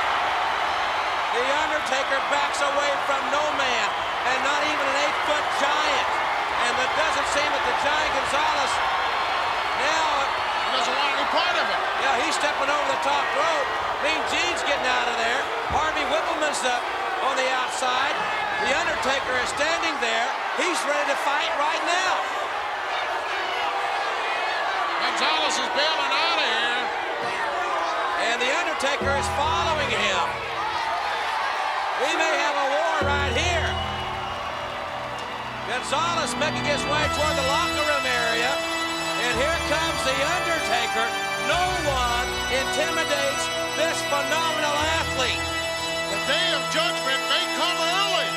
The Undertaker backs away from no man, and not even an 8-foot giant. And it doesn't seem that the Giant Gonzalez now doesn't want any part of it. Yeah, he's stepping over the top rope. Mean Gene's getting out of there. Harvey Whippleman's up on the outside. The Undertaker is standing there. He's ready to fight right now. Gonzalez is bailing out of here. And the Undertaker is following him. We may have a war right here. Gonzalez making his way toward the locker room area. And here comes the Undertaker. No one intimidates this phenomenal athlete. The day of judgment may come early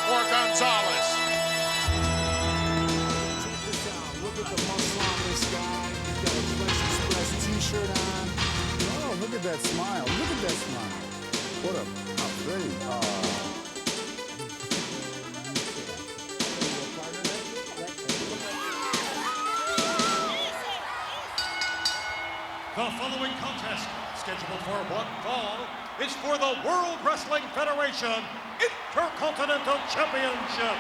for Gonzalez. Check this out. Look at the muscle on this guy. He's got a Flex Express t-shirt on. Oh, look at that smile. Look at that smile. What a very, The following contest, scheduled for one fall, is for the World Wrestling Federation Intercontinental Championship.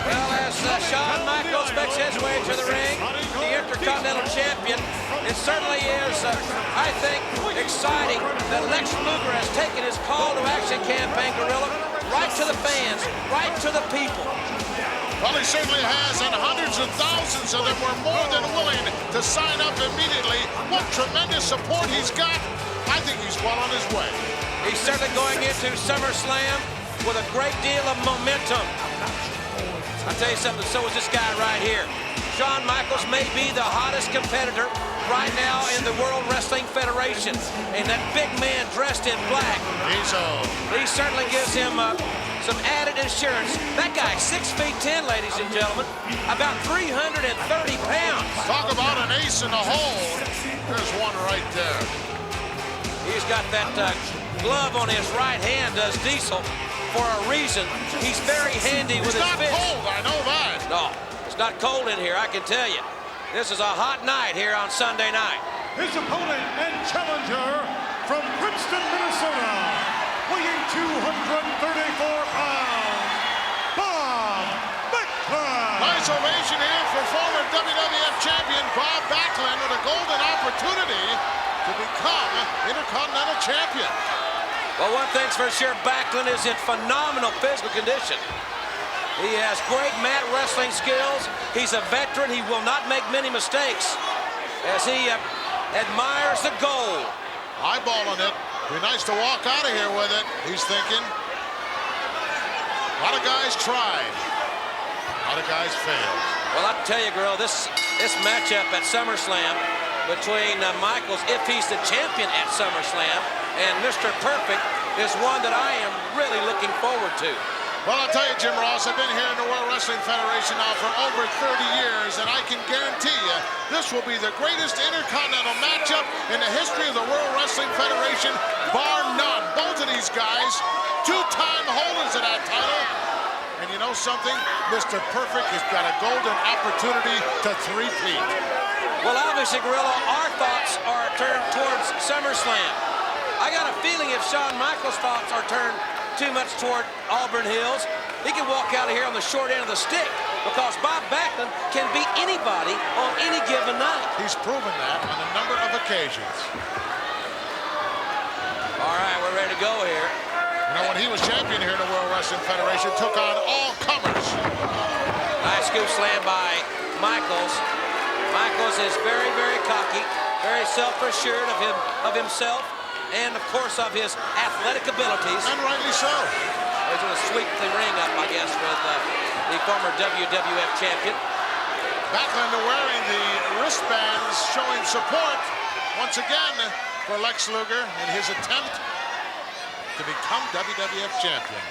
Well, as Shawn Michaels makes his way to the ring, the Intercontinental Champion, it certainly is, I think, exciting that Lex Luger has taken his call to action campaign, Gorilla, right to the fans, right to the people. Well, he certainly has, and hundreds of thousands of them were more than willing to sign up immediately. What tremendous support he's got. I think he's well on his way. He's certainly going into SummerSlam with a great deal of momentum. I'll tell you something, so is this guy right here. Shawn Michaels may be the hottest competitor right now in the World Wrestling Federation. And that big man dressed in black, he certainly gives him some added insurance. That guy's 6'10", ladies and gentlemen, about 330 pounds. Talk about an ace in the hole. There's one right there. He's got that glove on his right hand, does Diesel. for a reason. He's very handy with his It's not fist. cold, I know that. No, it's not cold in here, I can tell you. This is a hot night here on Sunday night. His opponent and challenger from Princeton, Minnesota, weighing 234 pounds, Bob Backlund. Nice ovation here for former WWF champion Bob Backlund with a golden opportunity to become Intercontinental Champion. Well, one thing's for sure, Backlund is in phenomenal physical condition. He has great mat wrestling skills. He's a veteran. He will not make many mistakes as he admires the gold. Eyeballing it. Be nice to walk out of here with it, he's thinking. A lot of guys tried. A lot of guys failed. Well, I tell you, girl, this matchup at SummerSlam between Michaels, if he's the champion at SummerSlam, and Mr. Perfect is one that I am really looking forward to. Well, I'll tell you, Jim Ross, I've been here in the World Wrestling Federation now for over 30 years, and I can guarantee you this will be the greatest intercontinental matchup in the history of the World Wrestling Federation, bar none. Both of these guys, two-time holders of that title. And you know something? Mr. Perfect has got a golden opportunity to three-peat. Well, obviously, Gorilla, our thoughts are turned towards SummerSlam. I got a feeling if Shawn Michaels' thoughts are turned too much toward Auburn Hills, he can walk out of here on the short end of the stick because Bob Backlund can beat anybody on any given night. He's proven that on a number of occasions. All right, we're ready to go here. You know, when he was champion here in the World Wrestling Federation, took on all comers. Nice scoop slam by Michaels. Michaels is very, very cocky, very self-assured of himself, and of course of his athletic abilities. And rightly so. He's going to sweep the ring up, I guess, with the former WWF champion. Backlund wearing the wristbands showing support once again for Lex Luger in his attempt to become WWF champion.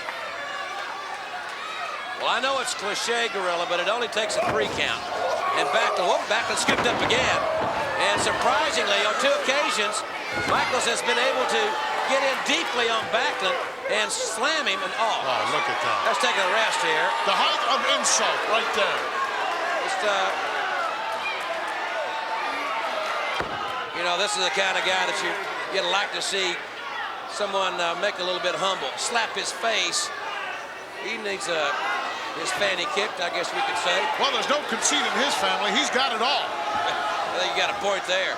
Well, I know it's cliche, Gorilla, but it only takes a 3 count. And Backlund scooped up again. And surprisingly, on 2 occasions, Michaels has been able to get in deeply on Backlund and slam him. And oh, look at that. Let's take a rest here. The height of insult right there. Just, you know, this is the kind of guy that you'd like to see someone make a little bit humble, slap his face. He needs his fanny kicked, I guess we could say. Well, there's no conceit in his family. He's got it all. I think you got a point there.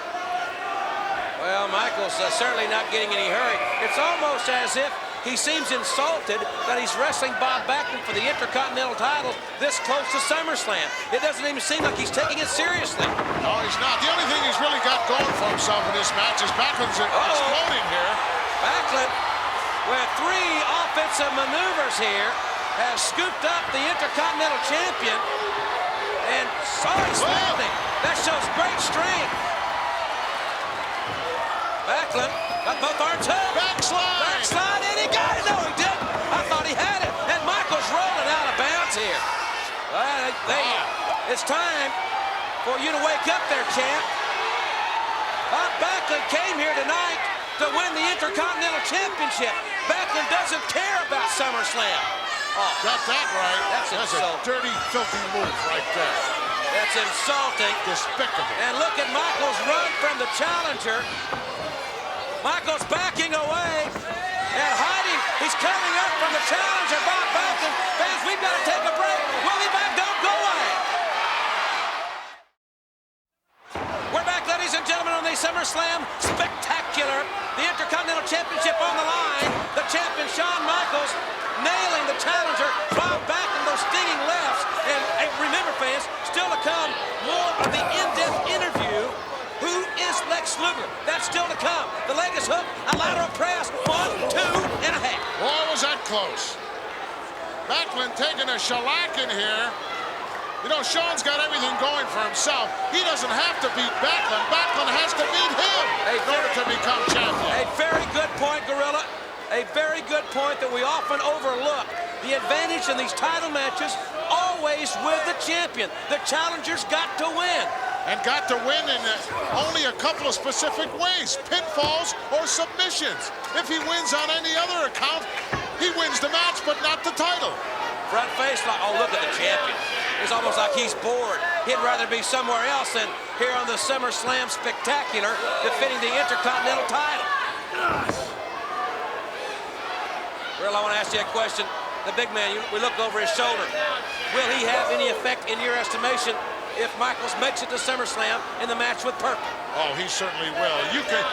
Well, Michaels certainly not getting any hurry. It's almost as if he seems insulted that he's wrestling Bob Backlund for the Intercontinental title this close to SummerSlam. It doesn't even seem like he's taking it seriously. No, he's not. The only thing he's really got going for himself in this match is Backlund's exploding here. Backlund, with 3 offensive maneuvers here, has scooped up the Intercontinental champion. And he's landing. That shows great strength. Backlund got both arms up. Backslide. Backslide, and he got it. No, he didn't. I thought he had it. And Michaels rolling out of bounds here. It's time for you to wake up there, champ. Bob Backlund came here tonight to win the Intercontinental Championship. Backlund doesn't care about SummerSlam. Oh, got that right. That's a dirty, filthy move right there. That's insulting. Despicable. And look at Michaels run from the challenger. Michaels backing away and hiding. He's coming up from the challenger, Bob Backlund. Fans, we've got to take a break. We'll be back. Don't go away. We're back, ladies and gentlemen, on the SummerSlam Spectacular. The Intercontinental Championship on the line. The champion, Shawn Michaels, nailing the challenger, Bob Backlund, those stinging lefts. And remember, fans, still to come, more of the in-depth interview. Who is Lex Luger? That's still to come. The latest hook, a lateral press, 1, 2, and a half. Boy, was that close. Backlund taking a shellacking here. You know, Shawn's got everything going for himself. He doesn't have to beat Backlund. Backlund has to beat him in order to become champion. A very good point, Gorilla. A very good point that we often overlook. The advantage in these title matches, always with the champion. The challenger's got to win. And got to win in only a couple of specific ways, pinfalls or submissions. If he wins on any other account, He wins the match, but not the title. Front face lock. Oh, look at the champion. It's almost like he's bored. He'd rather be somewhere else than here on the SummerSlam Spectacular defending the Intercontinental title. Real, I want to ask you a question. The big man, we look over his shoulder. Will he have any effect in your estimation if Michaels makes it to SummerSlam in the match with Purple? Oh, he certainly will.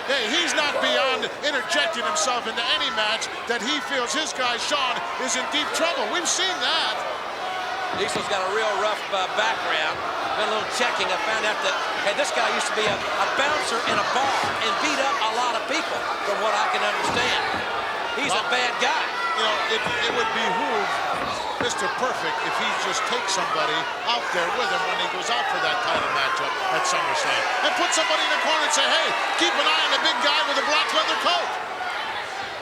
Hey, he's not beyond interjecting himself into any match that he feels his guy, Shawn, is in deep trouble. We've seen that. Diesel's got a real rough background. Done a little checking. I found out that, hey, this guy used to be a bouncer in a bar and beat up a lot of people, from what I can understand. He's a bad guy. You know, it would behoove Mr. Perfect if he just takes somebody out there with him when he goes out for that title matchup at SummerSlam. And put somebody in the corner and say, hey, keep an eye on the big guy with the black leather coat.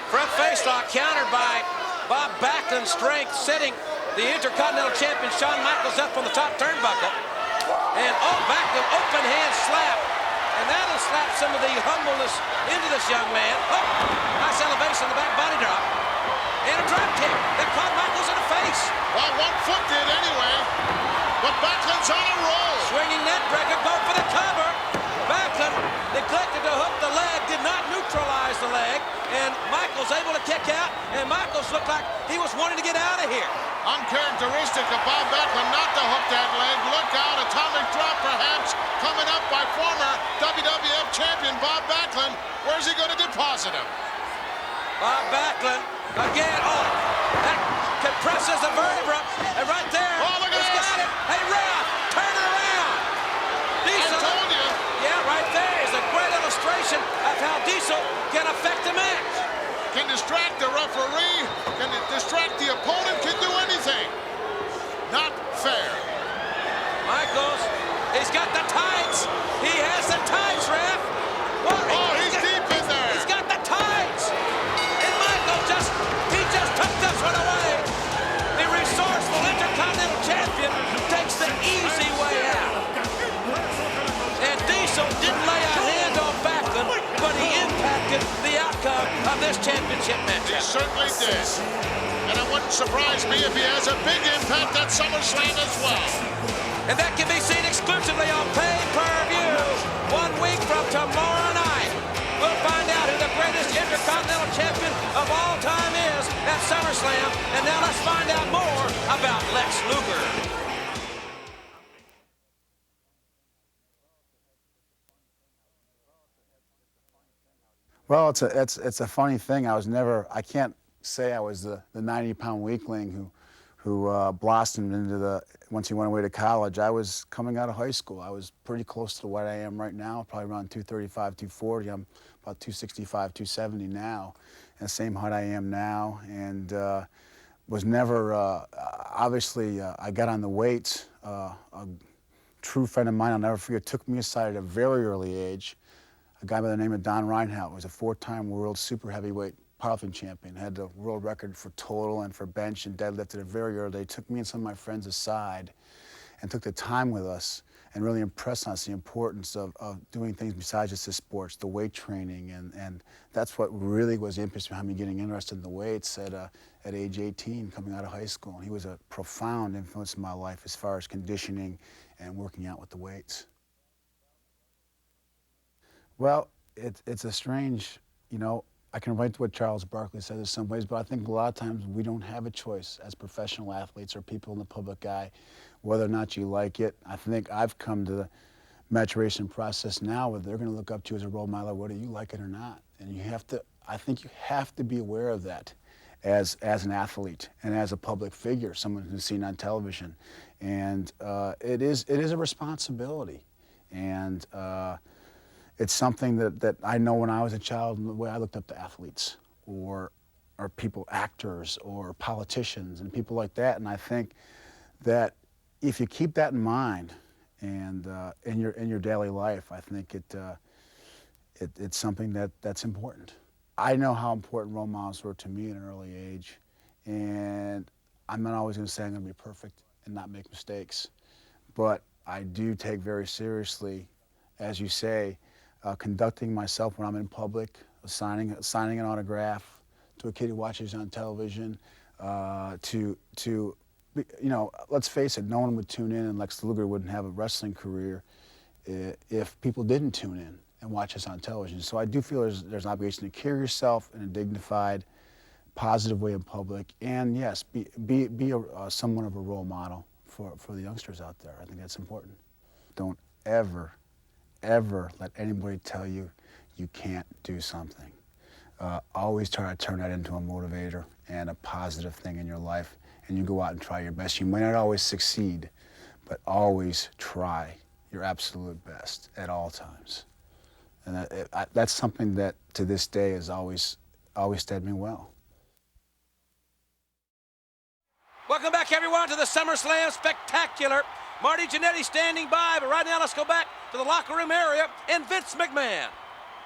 Front face lock countered by Bob Backlund's strength, setting the Intercontinental Champion Shawn Michaels up on the top turnbuckle. And, oh, Backlund, open hand slap. And that'll slap some of the humbleness into this young man. Oh, nice elevation, the back body drop. And a drop kick that caught Michaels in the face. Well, one foot did anyway. But Backlund's on a roll. Swinging net breaker, go for the cover. Backlund neglected to hook the leg, did not neutralize the leg. And Michaels able to kick out. And Michaels looked like he was wanting to get out of here. Uncharacteristic of Bob Backlund not to hook that leg. Look out, atomic drop perhaps coming up by former WWF champion Bob Backlund. Where's he going to deposit him? Bob Backlund again. Oh, that compresses the vertebra. And right there, oh, look at he's got it. Hey, ref, turn it around. Diesel. I told you. Yeah, right there is a great illustration of how Diesel can affect the match. Can distract the referee, can distract the opponent, can do anything. Not fair. Michaels, he's got the tights. He has the tights, ref. What? Oh, he's deep in there. He's got the tights. And Michaels just took this one away. The resourceful Intercontinental Champion takes the easy way out. And Diesel didn't lay a hand on Backlund, but he impacted the outcome of this championship match. He certainly did. And it wouldn't surprise me if he has a big impact at SummerSlam as well. And that can be seen exclusively on pay-per-view 1 week from tomorrow night. We'll find out who the greatest Intercontinental Champion of all time is at SummerSlam. And now let's find out more about Lex Luger. Well, it's a funny thing. I can't say I was the 90-pound weakling who blossomed into once he went away to college. I was coming out of high school. I was pretty close to what I am right now, probably around 235, 240. I'm about 265, 270 now, and the same height I am now. And was never, obviously, I got on the weights. A true friend of mine, I'll never forget, took me aside at a very early age. A guy by the name of Don Reinhardt was a 4-time world super heavyweight powerlifting champion, had the world record for total and for bench and deadlift at a very early age. Took me and some of my friends aside and took the time with us and really impressed on us the importance of doing things besides just the sports, the weight training, and that's what really was the impetus behind me getting interested in the weights at age 18, coming out of high school. And he was a profound influence in my life as far as conditioning and working out with the weights. Well, it's a strange, I can relate to what Charles Barkley says in some ways, but I think a lot of times we don't have a choice as professional athletes or people in the public eye, whether or not you like it. I think I've come to the maturation process now where they're going to look up to you as a role model, whether you like it or not. And I think you have to be aware of that as an athlete and as a public figure, someone who's seen on television. And it is a responsibility. And it's something that I know when I was a child, and the way I looked up to athletes or people, actors or politicians and people like that. And I think that if you keep that in mind and in your daily life, I think it's something that's important. I know how important role models were to me at an early age, and I'm not always going to say I'm going to be perfect and not make mistakes, but I do take very seriously, as you say, conducting myself when I'm in public, signing an autograph, to a kid who watches on television, you know, let's face it, no one would tune in and Lex Luger wouldn't have a wrestling career if people didn't tune in and watch us on television. So I do feel there's an obligation to carry yourself in a dignified, positive way in public, and yes, be somewhat of a role model for the youngsters out there. I think that's important. Don't ever let anybody tell you you can't do something. Always try to turn that into a motivator and a positive thing in your life, and you go out and try your best. You might not always succeed, but always try your absolute best at all times. And that's something that to this day has always steadied me well. Welcome back, everyone, to the SummerSlam Spectacular. Marty Jannetty standing by, but right now let's go back to the locker room area and Vince McMahon.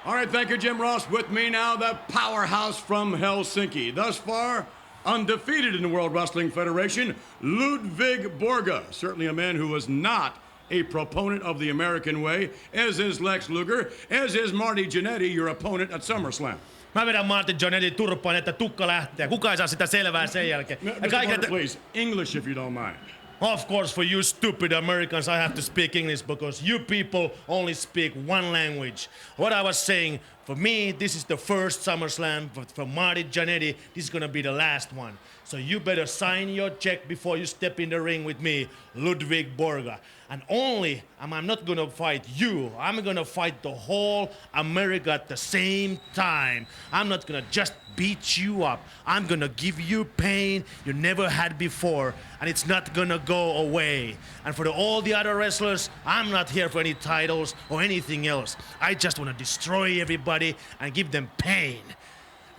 All right, thank you, Jim Ross. With me now, the powerhouse from Helsinki. Thus far, undefeated in the World Wrestling Federation, Ludwig Borga. Certainly a man who was not a proponent of the American way, as is Lex Luger, as is Marty Jannetty, your opponent at SummerSlam. Mä vedän Marty Jannetty turpaan, että tukka lähtee. Kuka ei saa sitä selvää sen jälkeen. Mr. Borga, please, English if you don't mind. Of course, for you stupid Americans, I have to speak English because you people only speak one language. What I was saying, for me, this is the first SummerSlam. For Marty Jannetty, this is gonna be the last one. So you better sign your check before you step in the ring with me, Ludwig Borga. And I'm not gonna fight you, I'm gonna fight the whole America at the same time. I'm not gonna just beat you up. I'm gonna give you pain you never had before, and it's not gonna go away. And for all the other wrestlers, I'm not here for any titles or anything else. I just wanna destroy everybody and give them pain.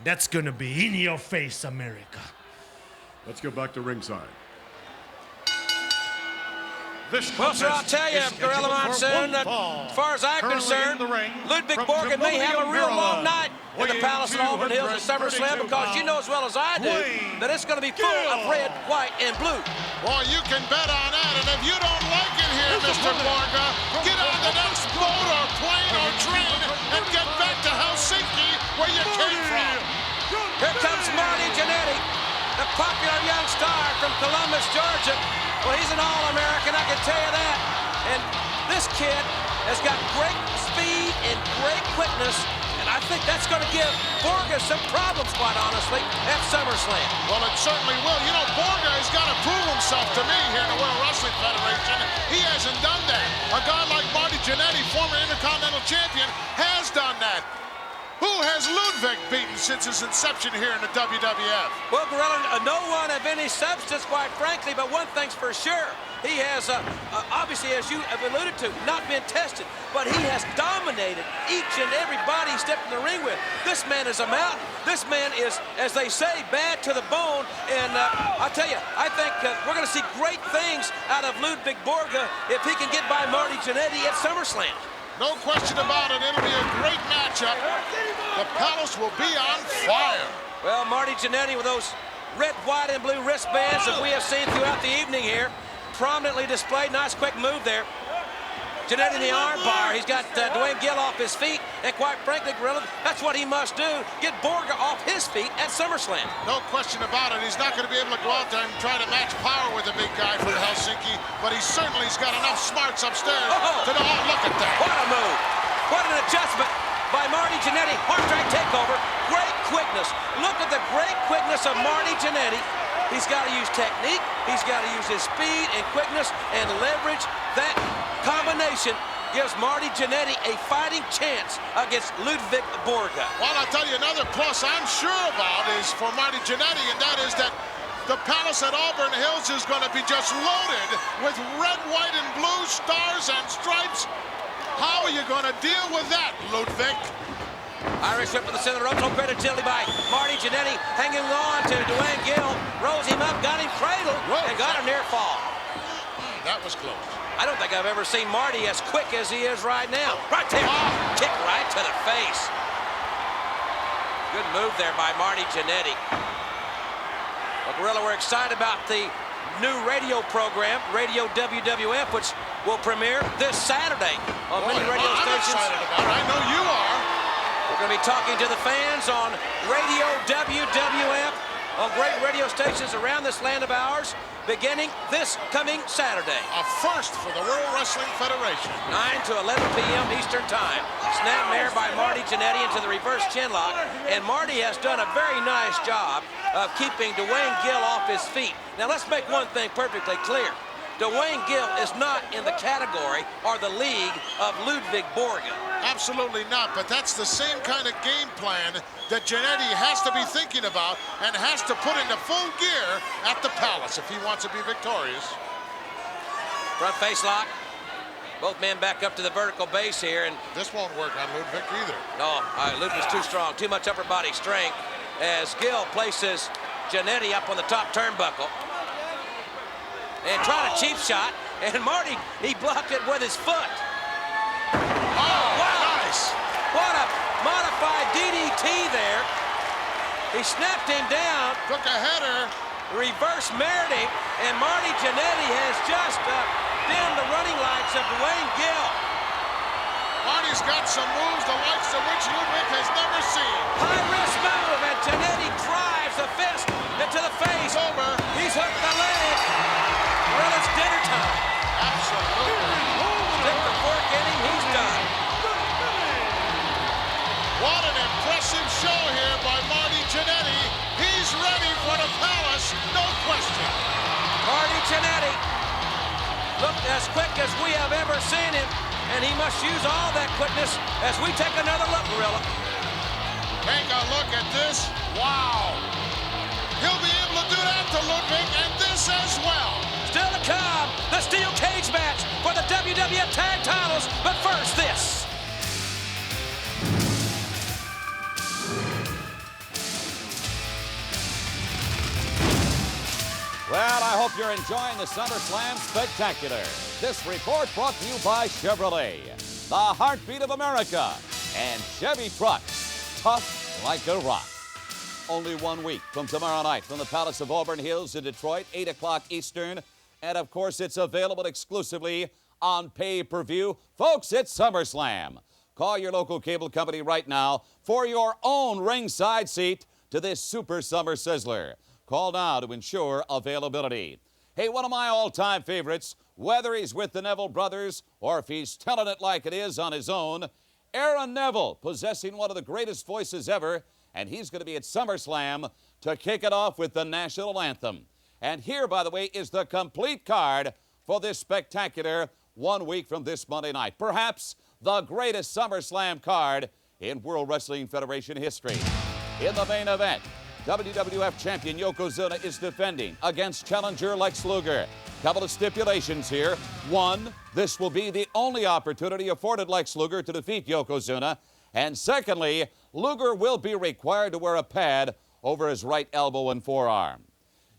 That's gonna be in your face, America. Let's go back to ringside. Well, sir, I'll tell you, Gorilla Monsoon, as far as I'm concerned, Ludwig Borga may have a real long night in the Palace at Auburn Hills at SummerSlam, because you know as well as I do that it's going to be full of red, white, and blue. Boy, you can bet on that, and if you don't like it here, Mr. Borga, get on the next boat or plane or train and get back to Helsinki, where you came from. Here comes Marty Jannetty, the popular young star from Columbus, Georgia. Well, he's an All-American, I can tell you that. And this kid has got great speed and great quickness, and I think that's going to give Borga some problems, quite honestly, at SummerSlam. Well, it certainly will. You know, Borga has got to prove himself to me here in the World Wrestling Federation. He hasn't done that. A guy like Marty Jannetty, former Intercontinental Champion, has done that. Who has Ludwig beaten since his inception here in the WWF? Well, Gorilla, no one of any substance, quite frankly, but one thing's for sure. He has, obviously, as you have alluded to, not been tested, but he has dominated each and every body he stepped in the ring with. This man is a mountain. This man is, as they say, bad to the bone. And I'll tell you, I think we're going to see great things out of Ludwig Borga if he can get by Marty Jannetty at SummerSlam. No question about it. It'll be a great matchup. The Palace will be on fire. Well, Marty Jannetty with those red, white, and blue wristbands that we have seen throughout the evening here, prominently displayed. Nice quick move there. Jannetty in the arm bar. He's got Dwayne Gill off his feet. And quite frankly, Gorilla, that's what he must do. Get Borga off his feet at SummerSlam. No question about it. He's not going to be able to go out there and try to match power with the big guy from Helsinki, but he certainly's got enough smarts upstairs to know. Oh, look at that. What a move. What an adjustment by Marty Jannetty. Hard track takeover. Great quickness. Look at the great quickness of Marty Jannetty. He's got to use technique. He's got to use his speed and quickness and leverage. That combination gives Marty Jannetty a fighting chance against Ludwig Borga. Well, I'll tell you another plus I'm sure about is for Marty Jannetty, and that is that the Palace at Auburn Hills is going to be just loaded with red, white, and blue stars and stripes. How are you going to deal with that, Ludwig? Irish whip to the center ropes, no great agility by Marty Jannetty, hanging on to Dwayne Gill, rose him up, got him cradled, and got a near fall. That was close. I don't think I've ever seen Marty as quick as he is right now. Right there, kick right to the face. Good move there by Marty Jannetty. Well, Gorilla, we're excited about the new radio program, Radio WWF, which will premiere this Saturday on many radio stations. I'm excited about it. I know you are. We're going to be talking to the fans on Radio WWF, on great radio stations around this land of ours, beginning this coming Saturday. A first for the World Wrestling Federation. 9 to 11 p.m. Eastern Time. Snap there by Marty Jannetty into the reverse chinlock. And Marty has done a very nice job of keeping Dwayne Gill off his feet. Now let's make one thing perfectly clear. Dwayne Gill is not in the category or the league of Ludwig Borga. Absolutely not, but that's the same kind of game plan that Jannetty has to be thinking about and has to put into full gear at the Palace if he wants to be victorious. Front face lock. Both men back up to the vertical base here. And this won't work on Ludwig either. No, Ludwig's too strong, too much upper body strength as Gill places Jannetty up on the top turnbuckle. And trying a cheap shot, and Marty, he blocked it with his foot. Oh, wow. Nice. What a modified DDT there. He snapped him down. Took a header. Reverse married him, and Marty Jannetty has just dimmed the running lights of Dwayne Gill. Marty's got some moves the likes of which Ludwig has never seen. High risk move, and Jannetty drives the fist into the face. Over. He's hooked the leg. Well, it's dinner time. Absolutely. Stick the fork in him, he's done. What an impressive show here by Marty Jannetty. He's ready for the Palace, no question. Marty Jannetty looked as quick as we have ever seen him, and he must use all that quickness as we take another look, Gorilla. Take a look at this. Wow. He'll be able to do that to Ludwig, and this as well. Still to come, the steel cage match for the WWF Tag Titles. But first, this. Well, I hope you're enjoying the SummerSlam Spectacular. This report brought to you by Chevrolet, the heartbeat of America, and Chevy trucks, tough like a rock. Only 1 week from tomorrow night from the Palace of Auburn Hills in Detroit, 8 o'clock Eastern. And, of course, it's available exclusively on pay-per-view. Folks, it's SummerSlam. Call your local cable company right now for your own ringside seat to this Super Summer Sizzler. Call now to ensure availability. Hey, one of my all-time favorites, whether he's with the Neville brothers or if he's telling it like it is on his own, Aaron Neville, possessing one of the greatest voices ever, and he's going to be at SummerSlam to kick it off with the national anthem. And here, by the way, is the complete card for this spectacular 1 week from this Monday night. Perhaps the greatest SummerSlam card in World Wrestling Federation history. In the main event, WWF champion Yokozuna is defending against challenger Lex Luger. Couple of stipulations here. One, this will be the only opportunity afforded Lex Luger to defeat Yokozuna. And secondly, Luger will be required to wear a pad over his right elbow and forearm.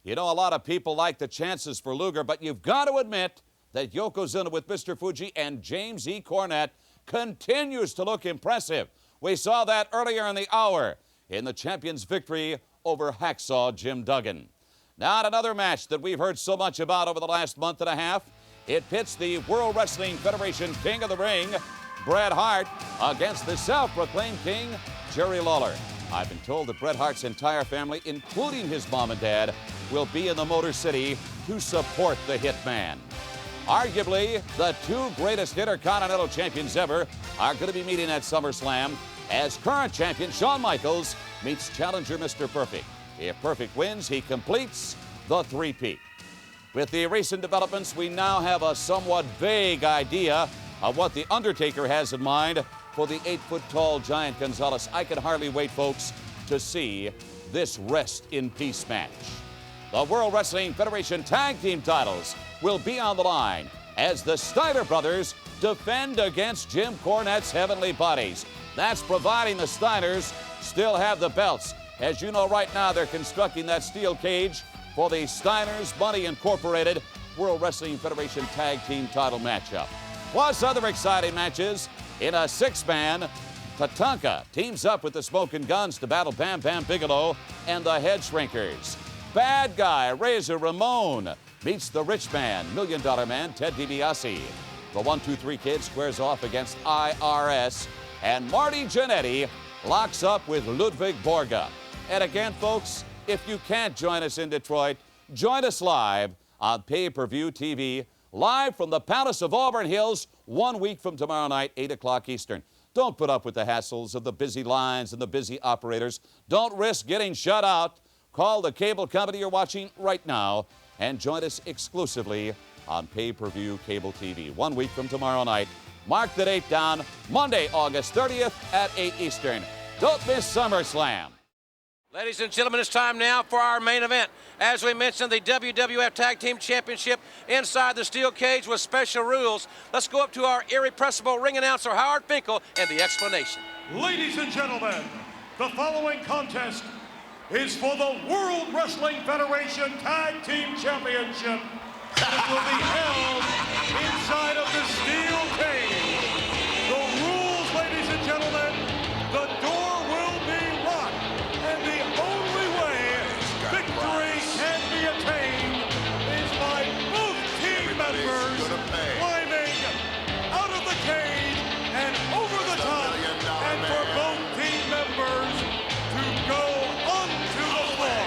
You know, a lot of people like the chances for Luger, but you've got to admit that Yokozuna with Mr. Fuji and James E. Cornette continues to look impressive. We saw that earlier in the hour in the champion's victory over Hacksaw Jim Duggan. Now, another match that we've heard so much about over the last month and a half. It pits the World Wrestling Federation King of the Ring, Bret Hart, against the self-proclaimed King, Jerry Lawler. I've been told that Bret Hart's entire family, including his mom and dad, will be in the Motor City to support the Hitman. Arguably, the two greatest Intercontinental champions ever are going to be meeting at SummerSlam as current champion Shawn Michaels meets challenger Mr. Perfect. If Perfect wins, he completes the three-peat. With the recent developments, we now have a somewhat vague idea of what The Undertaker has in mind for the 8-foot-tall Giant Gonzalez. I can hardly wait, folks, to see this rest in peace match. The World Wrestling Federation Tag Team titles will be on the line as the Steiner brothers defend against Jim Cornette's Heavenly Bodies. That's providing the Steiners still have the belts. As you know, right now they're constructing that steel cage for the Steiners Money Incorporated World Wrestling Federation Tag Team title matchup. Plus other exciting matches in a six-man. Tatanka teams up with the Smokin' Guns to battle Bam Bam Bigelow and the Head Shrinkers. Bad Guy Razor Ramon meets the rich man, $1 Million Man Ted DiBiase. The 1-2-3 Kid squares off against IRS. And Marty Jannetty locks up with Ludwig Borga. And again, folks, if you can't join us in Detroit, join us live on pay-per-view TV, live from the Palace of Auburn Hills, 1 week from tomorrow night, 8 o'clock Eastern. Don't put up with the hassles of the busy lines and the busy operators. Don't risk getting shut out. Call the cable company you're watching right now and join us exclusively on pay-per-view cable TV. 1 week from tomorrow night. Mark the date down, Monday, August 30th at 8 Eastern. Don't miss SummerSlam. Ladies and gentlemen, it's time now for our main event. As we mentioned, the WWF Tag Team Championship inside the steel cage with special rules. Let's go up to our irrepressible ring announcer, Howard Finkel, and the explanation. Ladies and gentlemen, the following contest is for the World Wrestling Federation Tag Team Championship. It will be held inside of the steel cage. The rules, ladies and gentlemen, the door will be locked, and the only way victory can be attained is by both team members climbing out of the cage and over the top, and for both team members to go onto the floor.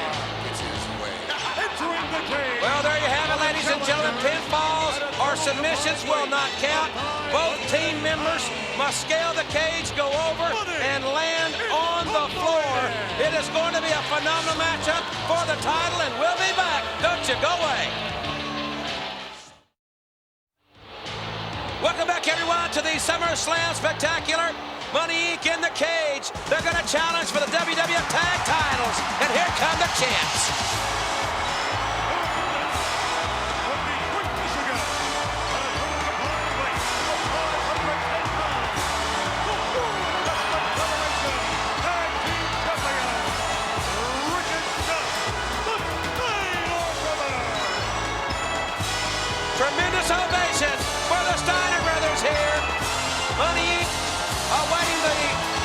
Entering the cage. Well, there you have it, ladies and gentlemen. Pinfalls or submissions will not count. Both team members must scale the cage, go over, and land on the floor. It is going to be a phenomenal matchup for the title, and we'll be back. Don't you go away. Welcome back, everyone, to the SummerSlam Spectacular. Money Inc. in the cage. They're going to challenge for the WWF Tag Titles. And here come the champs. Tremendous ovation for the Steiner brothers here. Money Inc. awaiting the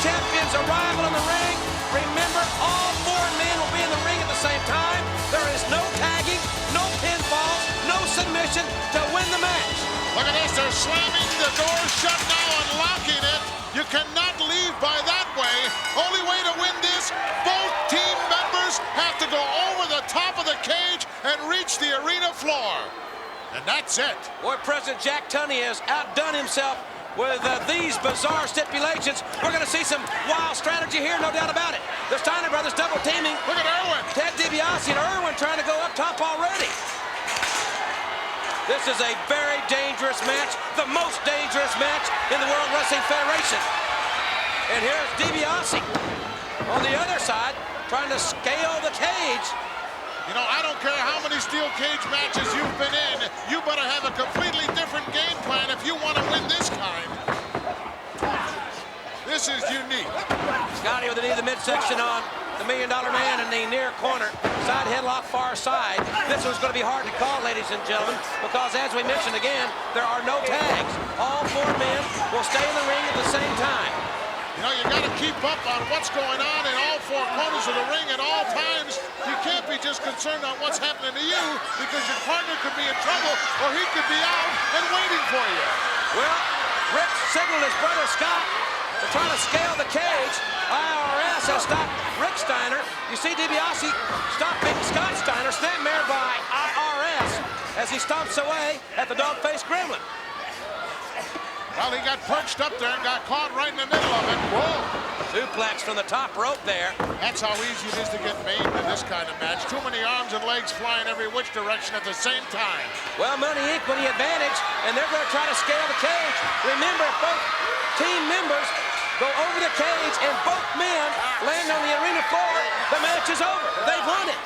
champion's arrival in the ring. Remember, all four men will be in the ring at the same time. There is no tagging, no pinfalls, no submission to win the match. Look at this, they're slamming the door shut now and locking it. You cannot leave by that way. Only way to win this, both team members have to go over the top of the cage and reach the arena floor. And that's it. Boy, President Jack Tunney has outdone himself with these bizarre stipulations. We're going to see some wild strategy here, no doubt about it. The Steiner brothers double teaming. Look at Irwin. Ted DiBiase and Irwin trying to go up top already. This is a very dangerous match, the most dangerous match in the World Wrestling Federation. And here's DiBiase on the other side trying to scale the cage. You know, I don't care how many steel cage matches you've been in, you better have a completely different game plan if you want to win this kind. This is unique. Scotty with the knee to the midsection on the $1 Million Man in the near corner. Side headlock, far side. This one's going to be hard to call, ladies and gentlemen, because as we mentioned again, there are no tags. All four men will stay in the ring at the same time. You know, you got to keep up on what's going on in all four corners of the ring at all times. You can't be just concerned on what's happening to you, because your partner could be in trouble or he could be out and waiting for you. Well, Rick signaled his brother Scott to try to scale the cage. IRS has stopped Rick Steiner. You see DiBiase stopping Scott Steiner, snapmare by IRS as he stomps away at the dog-faced gremlin. Well, he got perched up there and got caught right in the middle of it. Whoa. Suplex from the top rope there. That's how easy it is to get maimed in this kind of match. Too many arms and legs flying every which direction at the same time. Well, Money Inc. with the advantage, and they're going to try to scale the cage. Remember, if both team members go over the cage and both men land on the arena floor, the match is over. They've won it.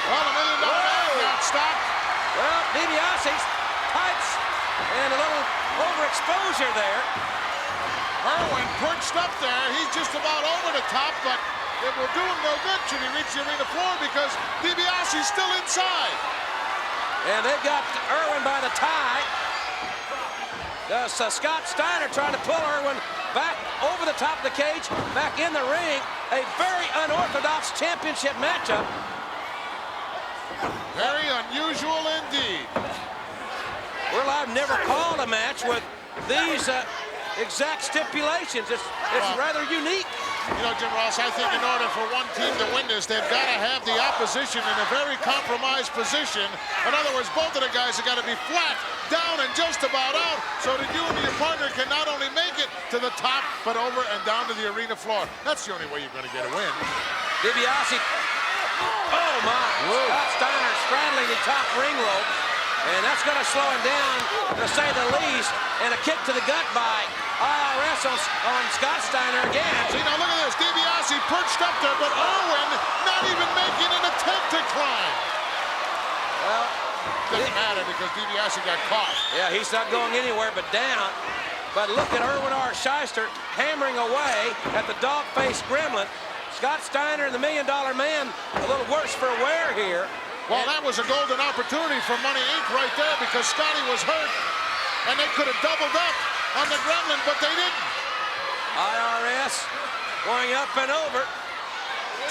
Well, $1 Million Man got stopped. Well, DiBiase's pipes and a little overexposure there. Irwin perched up there. He's just about over the top, but it will do him no good should he reach the arena floor because DiBiase's still inside. And they've got Irwin by the tie. Scott Steiner trying to pull Irwin back over the top of the cage, back in the ring. A very unorthodox championship matchup. Very unusual indeed. Well, I've never called a match with these exact stipulations. It's rather unique. You know, Jim Ross, I think in order for one team to win this, they've got to have the opposition in a very compromised position. In other words, both of the guys have got to be flat, down, and just about out, so that you and your partner can not only make it to the top, but over and down to the arena floor. That's the only way you're going to get a win. DiBiase. Oh, my. Scott Steiner straddling the top ring rope. And that's going to slow him down, to say the least. And a kick to the gut by IRS on Scott Steiner again. See, now look at this. DiBiase perched up there, but Irwin not even making an attempt to climb. Well, doesn't matter because DiBiase got caught. Yeah, he's not going anywhere but down. But look at Irwin R. Shyster hammering away at the dog-faced gremlin. Scott Steiner and the $1 Million Man a little worse for wear here. Well, that was a golden opportunity for Money Inc. right there because Scotty was hurt, and they could have doubled up on the gremlin, but they didn't. IRS going up and over.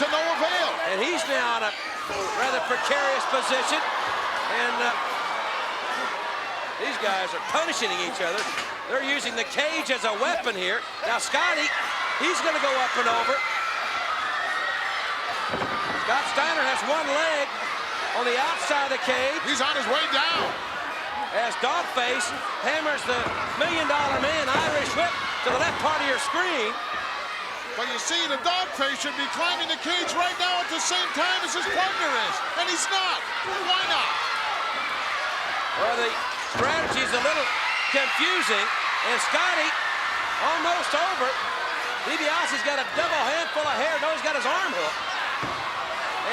To no avail. And he's now in a rather precarious position. And these guys are punishing each other. They're using the cage as a weapon here. Now Scotty, he's going to go up and over. Scott Steiner has one leg on the outside of the cage. He's on his way down. As Dogface hammers the $1 Million Man Irish whip to the left part of your screen. But you see, the Dogface should be climbing the cage right now at the same time as his partner is. And he's not. Why not? Well, the strategy's a little confusing. And Scotty almost over. DiBiase's got a double handful of hair. No, he's got his arm hooked.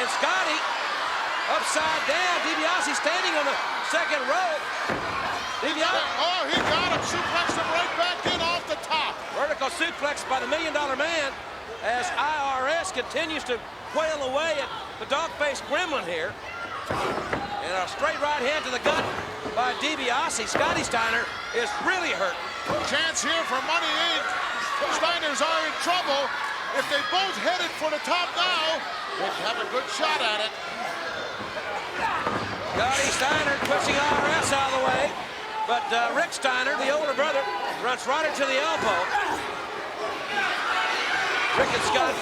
And Scotty upside down. DiBiase standing on the second rope. DiBiase. Oh, he got him. Suplexed him right back in off the top. Vertical suplex by the $1 Million Man as IRS continues to wail away at the dog-faced gremlin here. And a straight right hand to the gut by DiBiase. Scotty Steiner is really hurt. Chance here for Money Inc. Steiners are in trouble. If they both headed for the top now, they'd have a good shot at it. Scotty Steiner pushing IRS out of the way. But Rick Steiner, the older brother, runs right into the elbow. Rick and Scott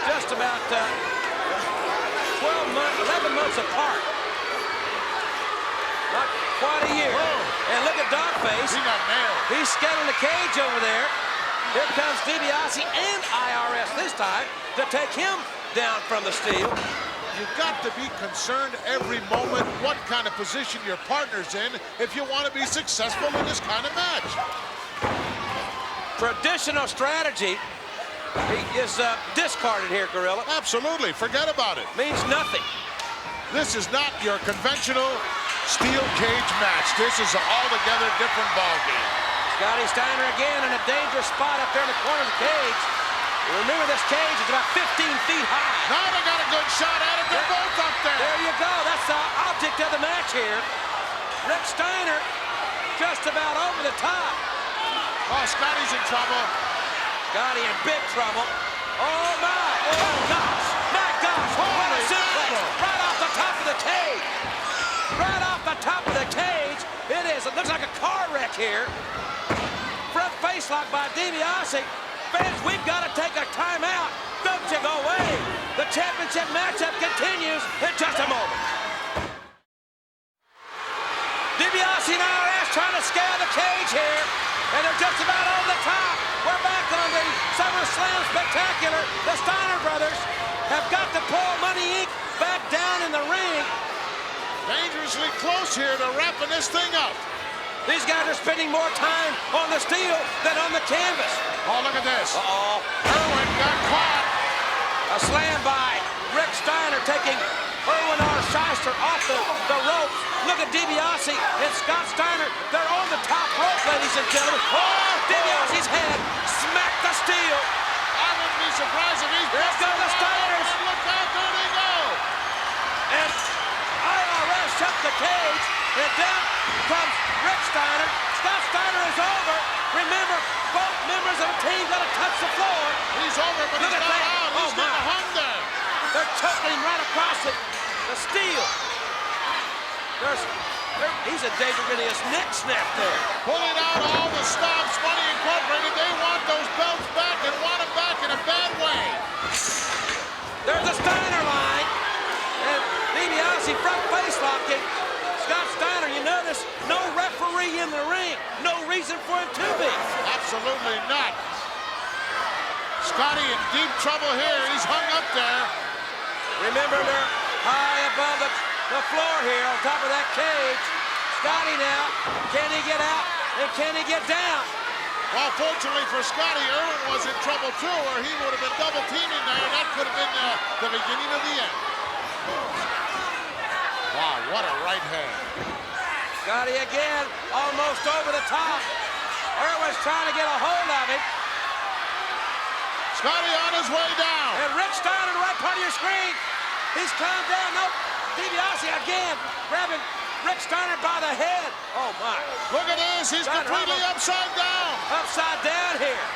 just about 11 months apart. Not quite a year. Whoa. And look at Dogface. He got nailed. He's scaling the cage over there. Here comes DiBiase and IRS this time to take him down from the steel. You've got to be concerned every moment what kind of position your partner's in if you want to be successful in this kind of match. Traditional strategy is discarded here, Gorilla. Absolutely. Forget about it. Means nothing. This is not your conventional steel cage match. This is an altogether different ballgame. Scotty Steiner again in a dangerous spot up there in the corner of the cage. Remember, this cage is about 15 feet high. Now they got a good shot at it. They're both up there. There you go. That's the object of the match here. Rick Steiner just about over the top. Oh, Scotty's in trouble. Scotty in big trouble. Oh, my. Oh, gosh. My gosh. What a suplex. Right off the top of the cage. Right off the top of the cage. It is. It looks like a car wreck here. Front face lock by DiBiase. Fans, we've got to take a timeout. Don't you go away. The championship matchup continues in just a moment. DiBiase and IRS trying to scale the cage here. And they're just about on the top. We're back on the SummerSlam Spectacular. The Steiner brothers have got to pull Money Inc. back down in the ring. Dangerously close here to wrapping this thing up. These guys are spending more time on the steel than on the canvas. Oh, look at this. Uh-oh. Irwin got caught. A slam by Rick Steiner taking Irwin R. Shyster off the ropes. Look at DiBiase and Scott Steiner. They're on the top rope, ladies and gentlemen. Oh, DiBiase's head smacked the steel. I wouldn't be surprised if he's... There go the Steiners. Look out, there they go. And IRS shut the cage, and down comes Rick Steiner. Scott Steiner is over. Remember, both members of the team got to touch the floor. He's over, but he's not out. He's getting hung there. They're choking him right across the steel. There's He's in danger of getting his neck snapped there. Pulling out all the stops, Money Incorporated. They want those belts back and want them back in a bad way. There's a Steiner line. And DiBiase front face locking. Scott Steiner, you notice, no referee in the ring. No reason for him to be. Absolutely not. Scotty in deep trouble here. He's hung up there. Remember, they're high above the floor here on top of that cage. Scotty now, can he get out and can he get down? Well, fortunately for Scotty, Irwin was in trouble too, or he would have been double teaming there, and that could have been the beginning of the end. Wow, what a right hand. Scotty again, almost over the top. Irwin's trying to get a hold of him. Scotty on his way down. And Rick Steiner in the right part of your screen. He's climbed down. Nope. DiBiase again grabbing Rick Steiner by the head. Oh, my. Look at this. He's Steiner completely upside down. Upside down here.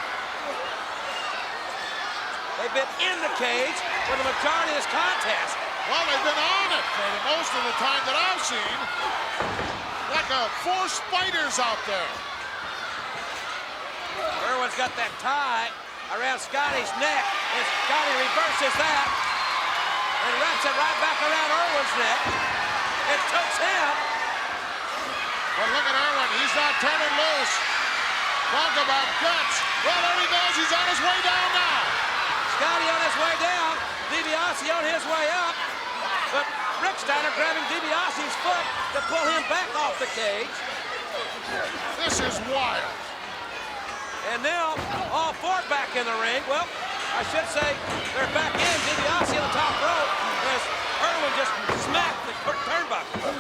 They've been in the cage for the majority of this contest. Well, they've been on it for the most of the time that I've seen. Like 4 spiders out there. Irwin's got that tie around Scotty's neck, and Scotty reverses that and wraps it right back around Irwin's neck. It took him. But look at Irwin. He's not turning loose. Talk about guts. Well, there he goes. He's on his way down now. Scotty on his way down. DiBiase on his way up. But Rick Steiner grabbing DiBiase's foot to pull him back off the cage. This is wild. And now, all 4 back in the ring. Well, I should say they're back in. DiBiase on the top rope as Irwin just smacked the turnbuckle.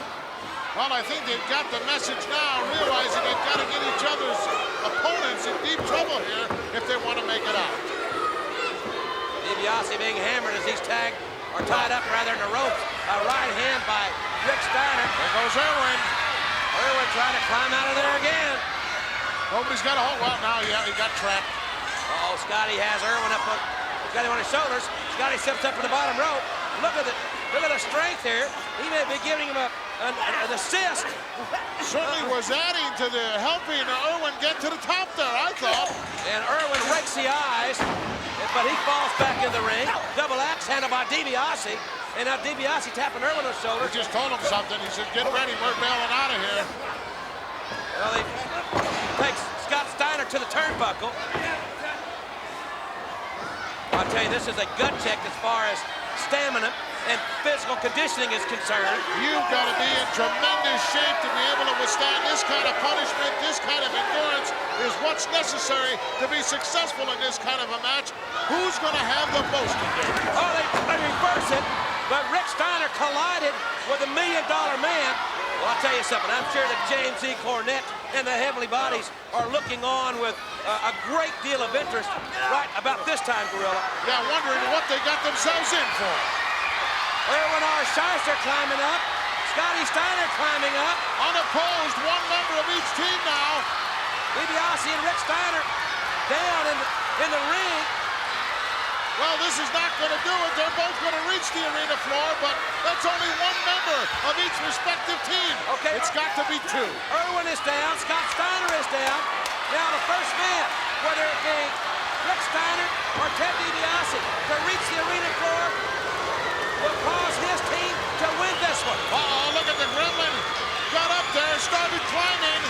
Well, I think they've got the message now, realizing they've got to get each other's opponents in deep trouble here if they want to make it out. DiBiase being hammered as he's tagged, or tied up rather in the ropes. A right hand by Rick Steiner. There goes Irwin. Irwin trying to climb out of there again. Nobody's got a hold. Well, now, yeah, he got trapped. Oh, Scotty has Irwin up on his shoulders. Scotty steps up to the bottom rope. Look at the strength here. He may be giving him an assist. Certainly was adding to the helping Irwin get to the top there, I thought. And Irwin rakes the eyes, but he falls back in the ring. Double axe handled by DiBiase. And now DiBiase tapping Irwin on the shoulder. He just told him something. He said, get ready, we're bailing out of here. Well, he takes Scott Steiner to the turnbuckle. I'll tell you, this is a gut check as far as stamina and physical conditioning is concerned. You've got to be in tremendous shape to be able to withstand this kind of punishment. This kind of endurance is what's necessary to be successful in this kind of a match. Who's going to have the most endurance? Oh, they reverse it, but Rick Steiner collided with $1 Million Man. Well, I'll tell you something. I'm sure that James E. Cornette and the Heavenly Bodies are looking on with a great deal of interest right about this time, Gorilla. Yeah, wondering what they got themselves in for. Irwin R. Shyster climbing up. Scotty Steiner climbing up. Unopposed, 1 member of each team now. DiBiase and Rick Steiner down in the ring. Well, this is not going to do it. They're both going to reach the arena floor, but that's only 1 member of each respective team. Okay. It's got to be 2. Irwin is down. Scott Steiner is down. Now the first man, whether it be Rick Steiner or Ted DiBiase, to reach the arena floor will cause his team to win this one. Uh-oh, look at the Gremlin. Got up there, started climbing.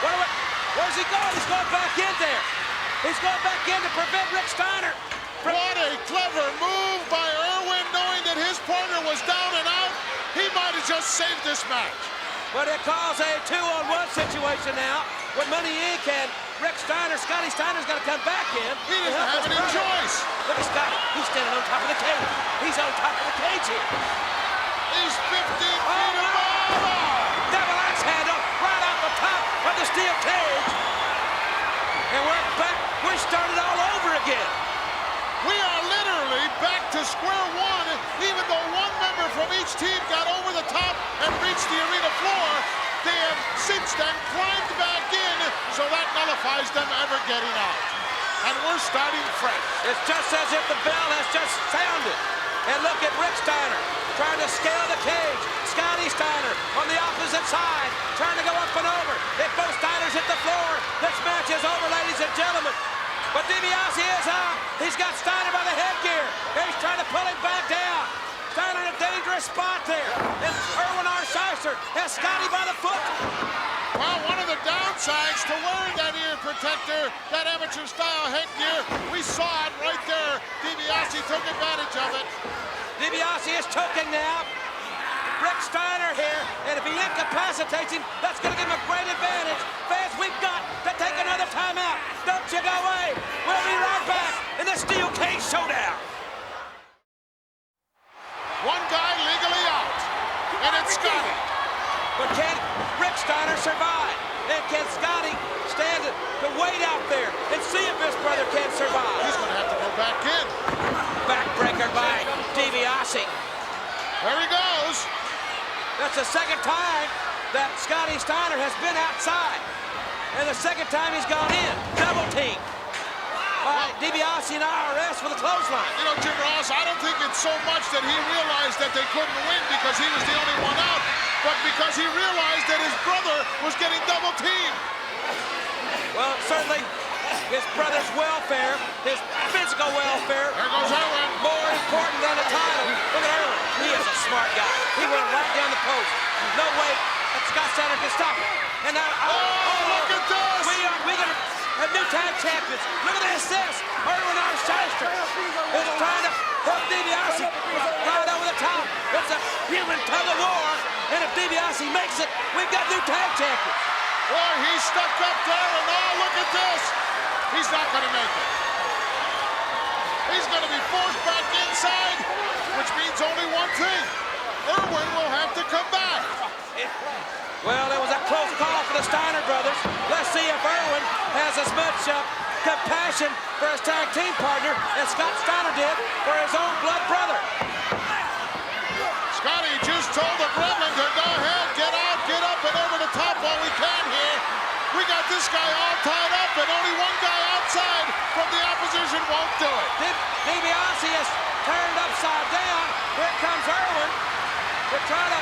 Where's he going? He's going back in there. He's going back in to prevent Rick Steiner. What a clever move by Irwin, knowing that his partner was down and out. He might have just saved this match. But it calls a 2-on-1 situation now with Money Inc. and Rick Steiner. Scotty Steiner's got to come back in. He doesn't have any choice. Look at Scotty. He's standing on top of the cage. He's on top of the cage here. He's 15 feet above. Double axe handle right off the top of the steel cage. And we're back. We started all over again. We are literally back to square one, even though 1 member from each team got over the top and reached the arena floor. They have since then climbed back in, so that nullifies them ever getting out. And we're starting fresh. It's just as if the bell has just sounded. And look at Rick Steiner trying to scale the cage. Scotty Steiner on the outside, trying to go up and over. If both Steiners hit the floor, this match is over, ladies and gentlemen. But DiBiase is up. He's got Steiner by the headgear. He's trying to pull him back down. Steiner in a dangerous spot there. And Irwin R. Schyster has Scotty by the foot. Well, one of the downsides to wearing that ear protector, that amateur-style headgear, we saw it right there. DiBiase took advantage of it. DiBiase is choking now. Rick Steiner here, and if he incapacitates him, that's going to give him a great advantage. Fans, we've got to take another timeout. Don't you go away. We'll be right back in the Steel Cage Showdown. One guy legally out, and it's Scotty. But can Rick Steiner survive? And can Scotty stand to wait out there and see if his brother can survive? He's going to have to go back in. Backbreaker by DiBiase. There he goes. That's the second time that Scotty Steiner has been outside. And the second time he's gone in. Double team by DiBiase and IRS with a clothesline. You know, Jim Ross, I don't think it's so much that he realized that they couldn't win because he was the only one out, but because he realized that his brother was getting double teamed. Well, certainly his brother's welfare, his physical welfare, there goes Irwin, more important than the title. Look at Irwin. He is a smart guy. He went right down the post. No way that Scott Steiner can stop him. And now, look at this! We're going to have new tag champions. Look at the assist. Irwin R. Schyster is trying to hook DiBiase right over the top. It's a human tug of war. And if DiBiase makes it, we've got new tag champions. Boy, he's stuck up there, and now look at this. He's not going to make it. He's going to be forced back inside, which means only one thing. Irwin will have to come back. Well, it was a close call for the Steiner brothers. Let's see if Irwin has as much compassion for his tag team partner as Scott Steiner did for his own blood brother. Scotty just told the Gremlin to go ahead, get out, get up and over the top while we can here. We got this guy all tied up, and only one guy outside from the opposition won't do it. DiBiase is turned upside down. Here comes Irwin to try to,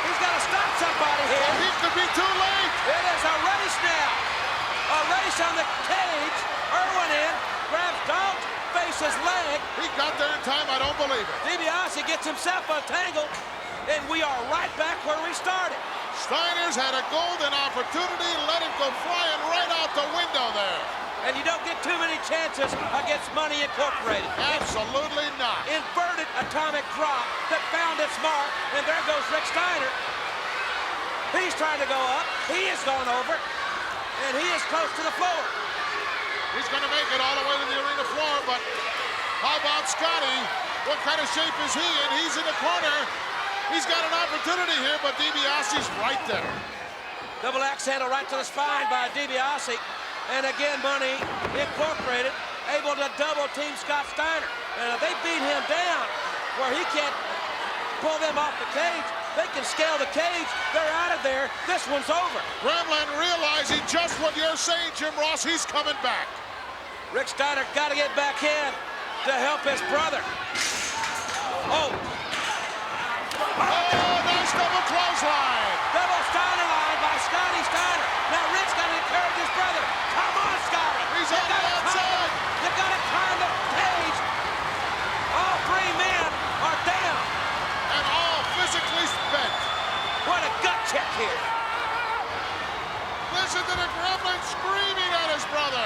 he's got to stop somebody here. Well, he could be too late. It is a race now. A race on the cage. Irwin in, grabs Dalt, faces leg. He got there in time, I don't believe it. DiBiase gets himself untangled, and we are right back where we started. Steiner's had a golden opportunity, let it go flying right out the window there. And you don't get too many chances against Money Incorporated. Absolutely not. Inverted atomic drop that found its mark, and there goes Rick Steiner. He's trying to go up. He has gone over, and he is close to the floor. He's going to make it all the way to the arena floor, but how about Scotty? What kind of shape is he in? He's in the corner. He's got an opportunity here, but DiBiase's right there. Double axe handle right to the spine by DiBiase. And again, Money Incorporated able to double team Scott Steiner. And if they beat him down where he can't pull them off the cage, they can scale the cage. They're out of there. This one's over. Gremlin realizing just what you're saying, Jim Ross. He's coming back. Rick Steiner got to get back in to help his brother. Oh, nice double clothesline. Double Steiner line by Scotty Steiner. Now Rick's got to encourage his brother. Come on, Scotty. He's on the outside. You got to climb the cage. All three men are down. And all physically spent. What a gut check here. Listen to the Gremlin screaming at his brother.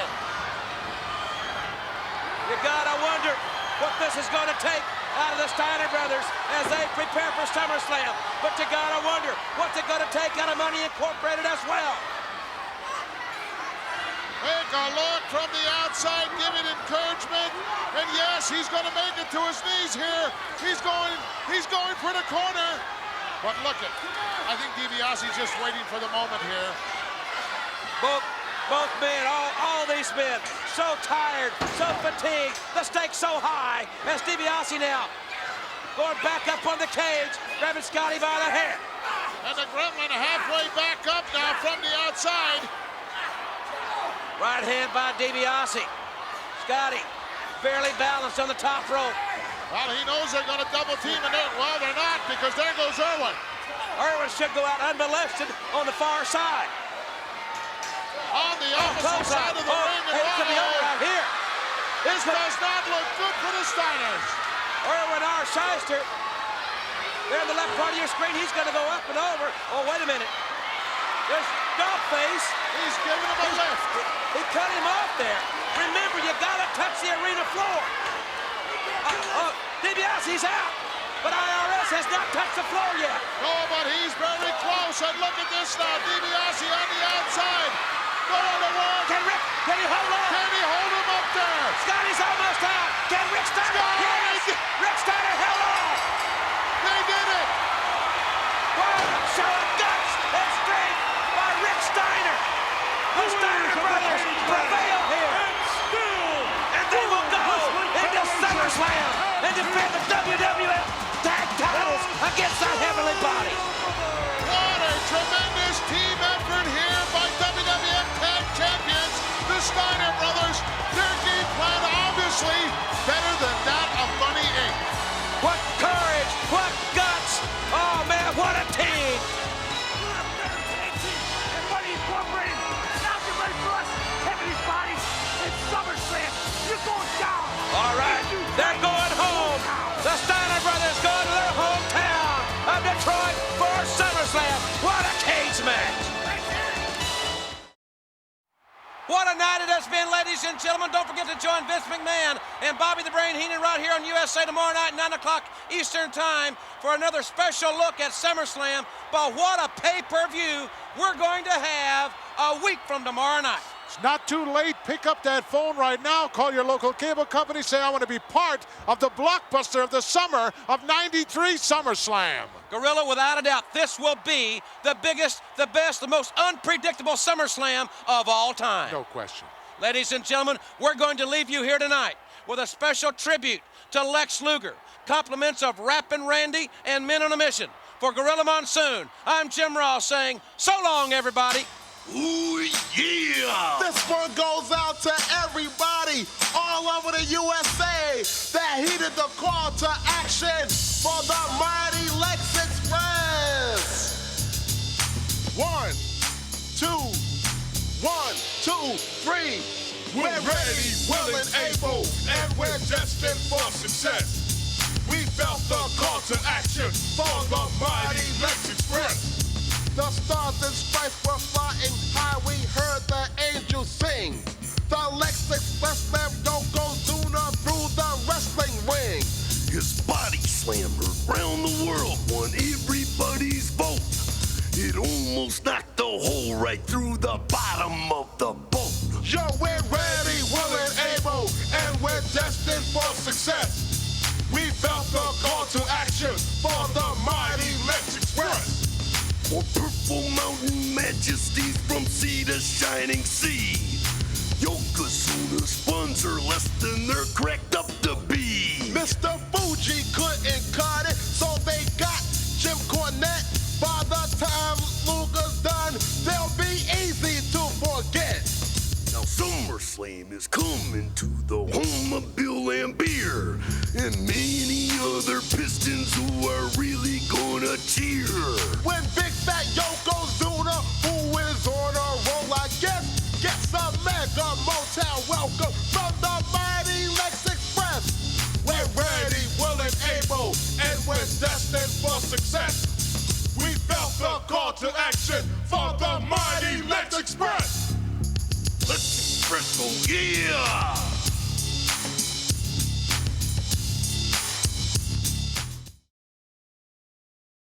You got to wonder what this is going to take out of the Steiner brothers as they prepare for SummerSlam. But you got to wonder what's it going to take out of Money Incorporated as well. Take a look from the outside, giving encouragement. And yes, he's going to make it to his knees here. He's going for the corner. But look it, I think DiBiase's just waiting for the moment here. Both men, all these men, so tired, so fatigued, the stakes so high. As DiBiase now going back up on the cage, grabbing Scotty by the hair. And the Gremlin halfway back up now from the outside. Right hand by DiBiase. Scotty barely balanced on the top rope. Well, he knows they're going to double team, and well, they're not, because there goes Irwin. Irwin should go out unmolested on the far side. On the opposite side of the ring. Hey, it could be over out here. This does not look good for the Steiners. Irwin R. Shyster. There in the left part of your screen. He's going to go up and over. Oh, wait a minute. There's Dogface. He's giving him a lift. He cut him off there. Remember, you got to touch the arena floor. DiBiase's out. But IRS has not touched the floor yet. No, but he's very close. And look at this now. DiBiase on the outside. Going to work. Can he hold on? Can he hold him up there? Scotty's almost out. Can Rick Steiner? Yes! Rick Steiner held on. They did it. One show of guts and strength by Rick Steiner. The Steiner brothers prevail here. And they will go into SummerSlam and defend the WWF Tag Titles against the Heavenly Bodies. What a tremendous team effort here by WWF Tag Champions, the Steiner brothers. Their game plan obviously better than that of Money Inc. What courage, what guts. Oh man, what a team. And Money Incorporated, now get ready for us. Heavenly Bodies in SummerSlam. You're going down. All right, they're going home. The Steiner brothers go to their hometown of Detroit for SummerSlam. What a cage match. What a night it has been, ladies and gentlemen. Don't forget to join Vince McMahon and Bobby the Brain Heenan right here on USA tomorrow night, 9 o'clock Eastern Time, for another special look at SummerSlam. But what a pay-per-view we're going to have a week from tomorrow night. It's not too late. Pick up that phone right now. Call your local cable company. Say, I want to be part of the blockbuster of the summer of '93 SummerSlam. Gorilla, without a doubt, this will be the biggest, the best, the most unpredictable SummerSlam of all time. No question. Ladies and gentlemen, we're going to leave you here tonight with a special tribute to Lex Luger. Compliments of Rappin' Randy and Men on a Mission. For Gorilla Monsoon, I'm Jim Ross saying, so long, everybody. Ooh, yeah! This one goes out to everybody all over the USA that heeded the call to action for the mighty Lex Express. 1, 2, 1, 2, 3. We're ready, willing, able, and we're destined for success. We felt the call to action for the mighty Lex Express. The stars and stripes were flying high, we heard the angels sing. The Lex Express slammed Yokozuna through the wrestling ring. His body slammer around the world won everybody's vote. It almost knocked a hole right through the bottom of the boat. Yo, we're ready, willing, able, and we're destined for success. We felt the call to action for the mighty Lex Express. For Purple Mountain majesties from sea to shining sea, Yokozuna's funds are less than they're cracked up to be. Mr. Fuji couldn't cut it, so they got Jim Cornette. By the time Luger's done, they'll be easy to forget. Now SummerSlam is coming to the home of Bill Lambier and many other Pistons who are really gonna cheer. When Big Fat Yokozuna, who is on a roll, I guess, gets a mega Motown welcome from the mighty Lex Express. We're ready, willing, able, and we're destined for success. We felt the call to action for the mighty Lex Express. Let's Express, oh yeah!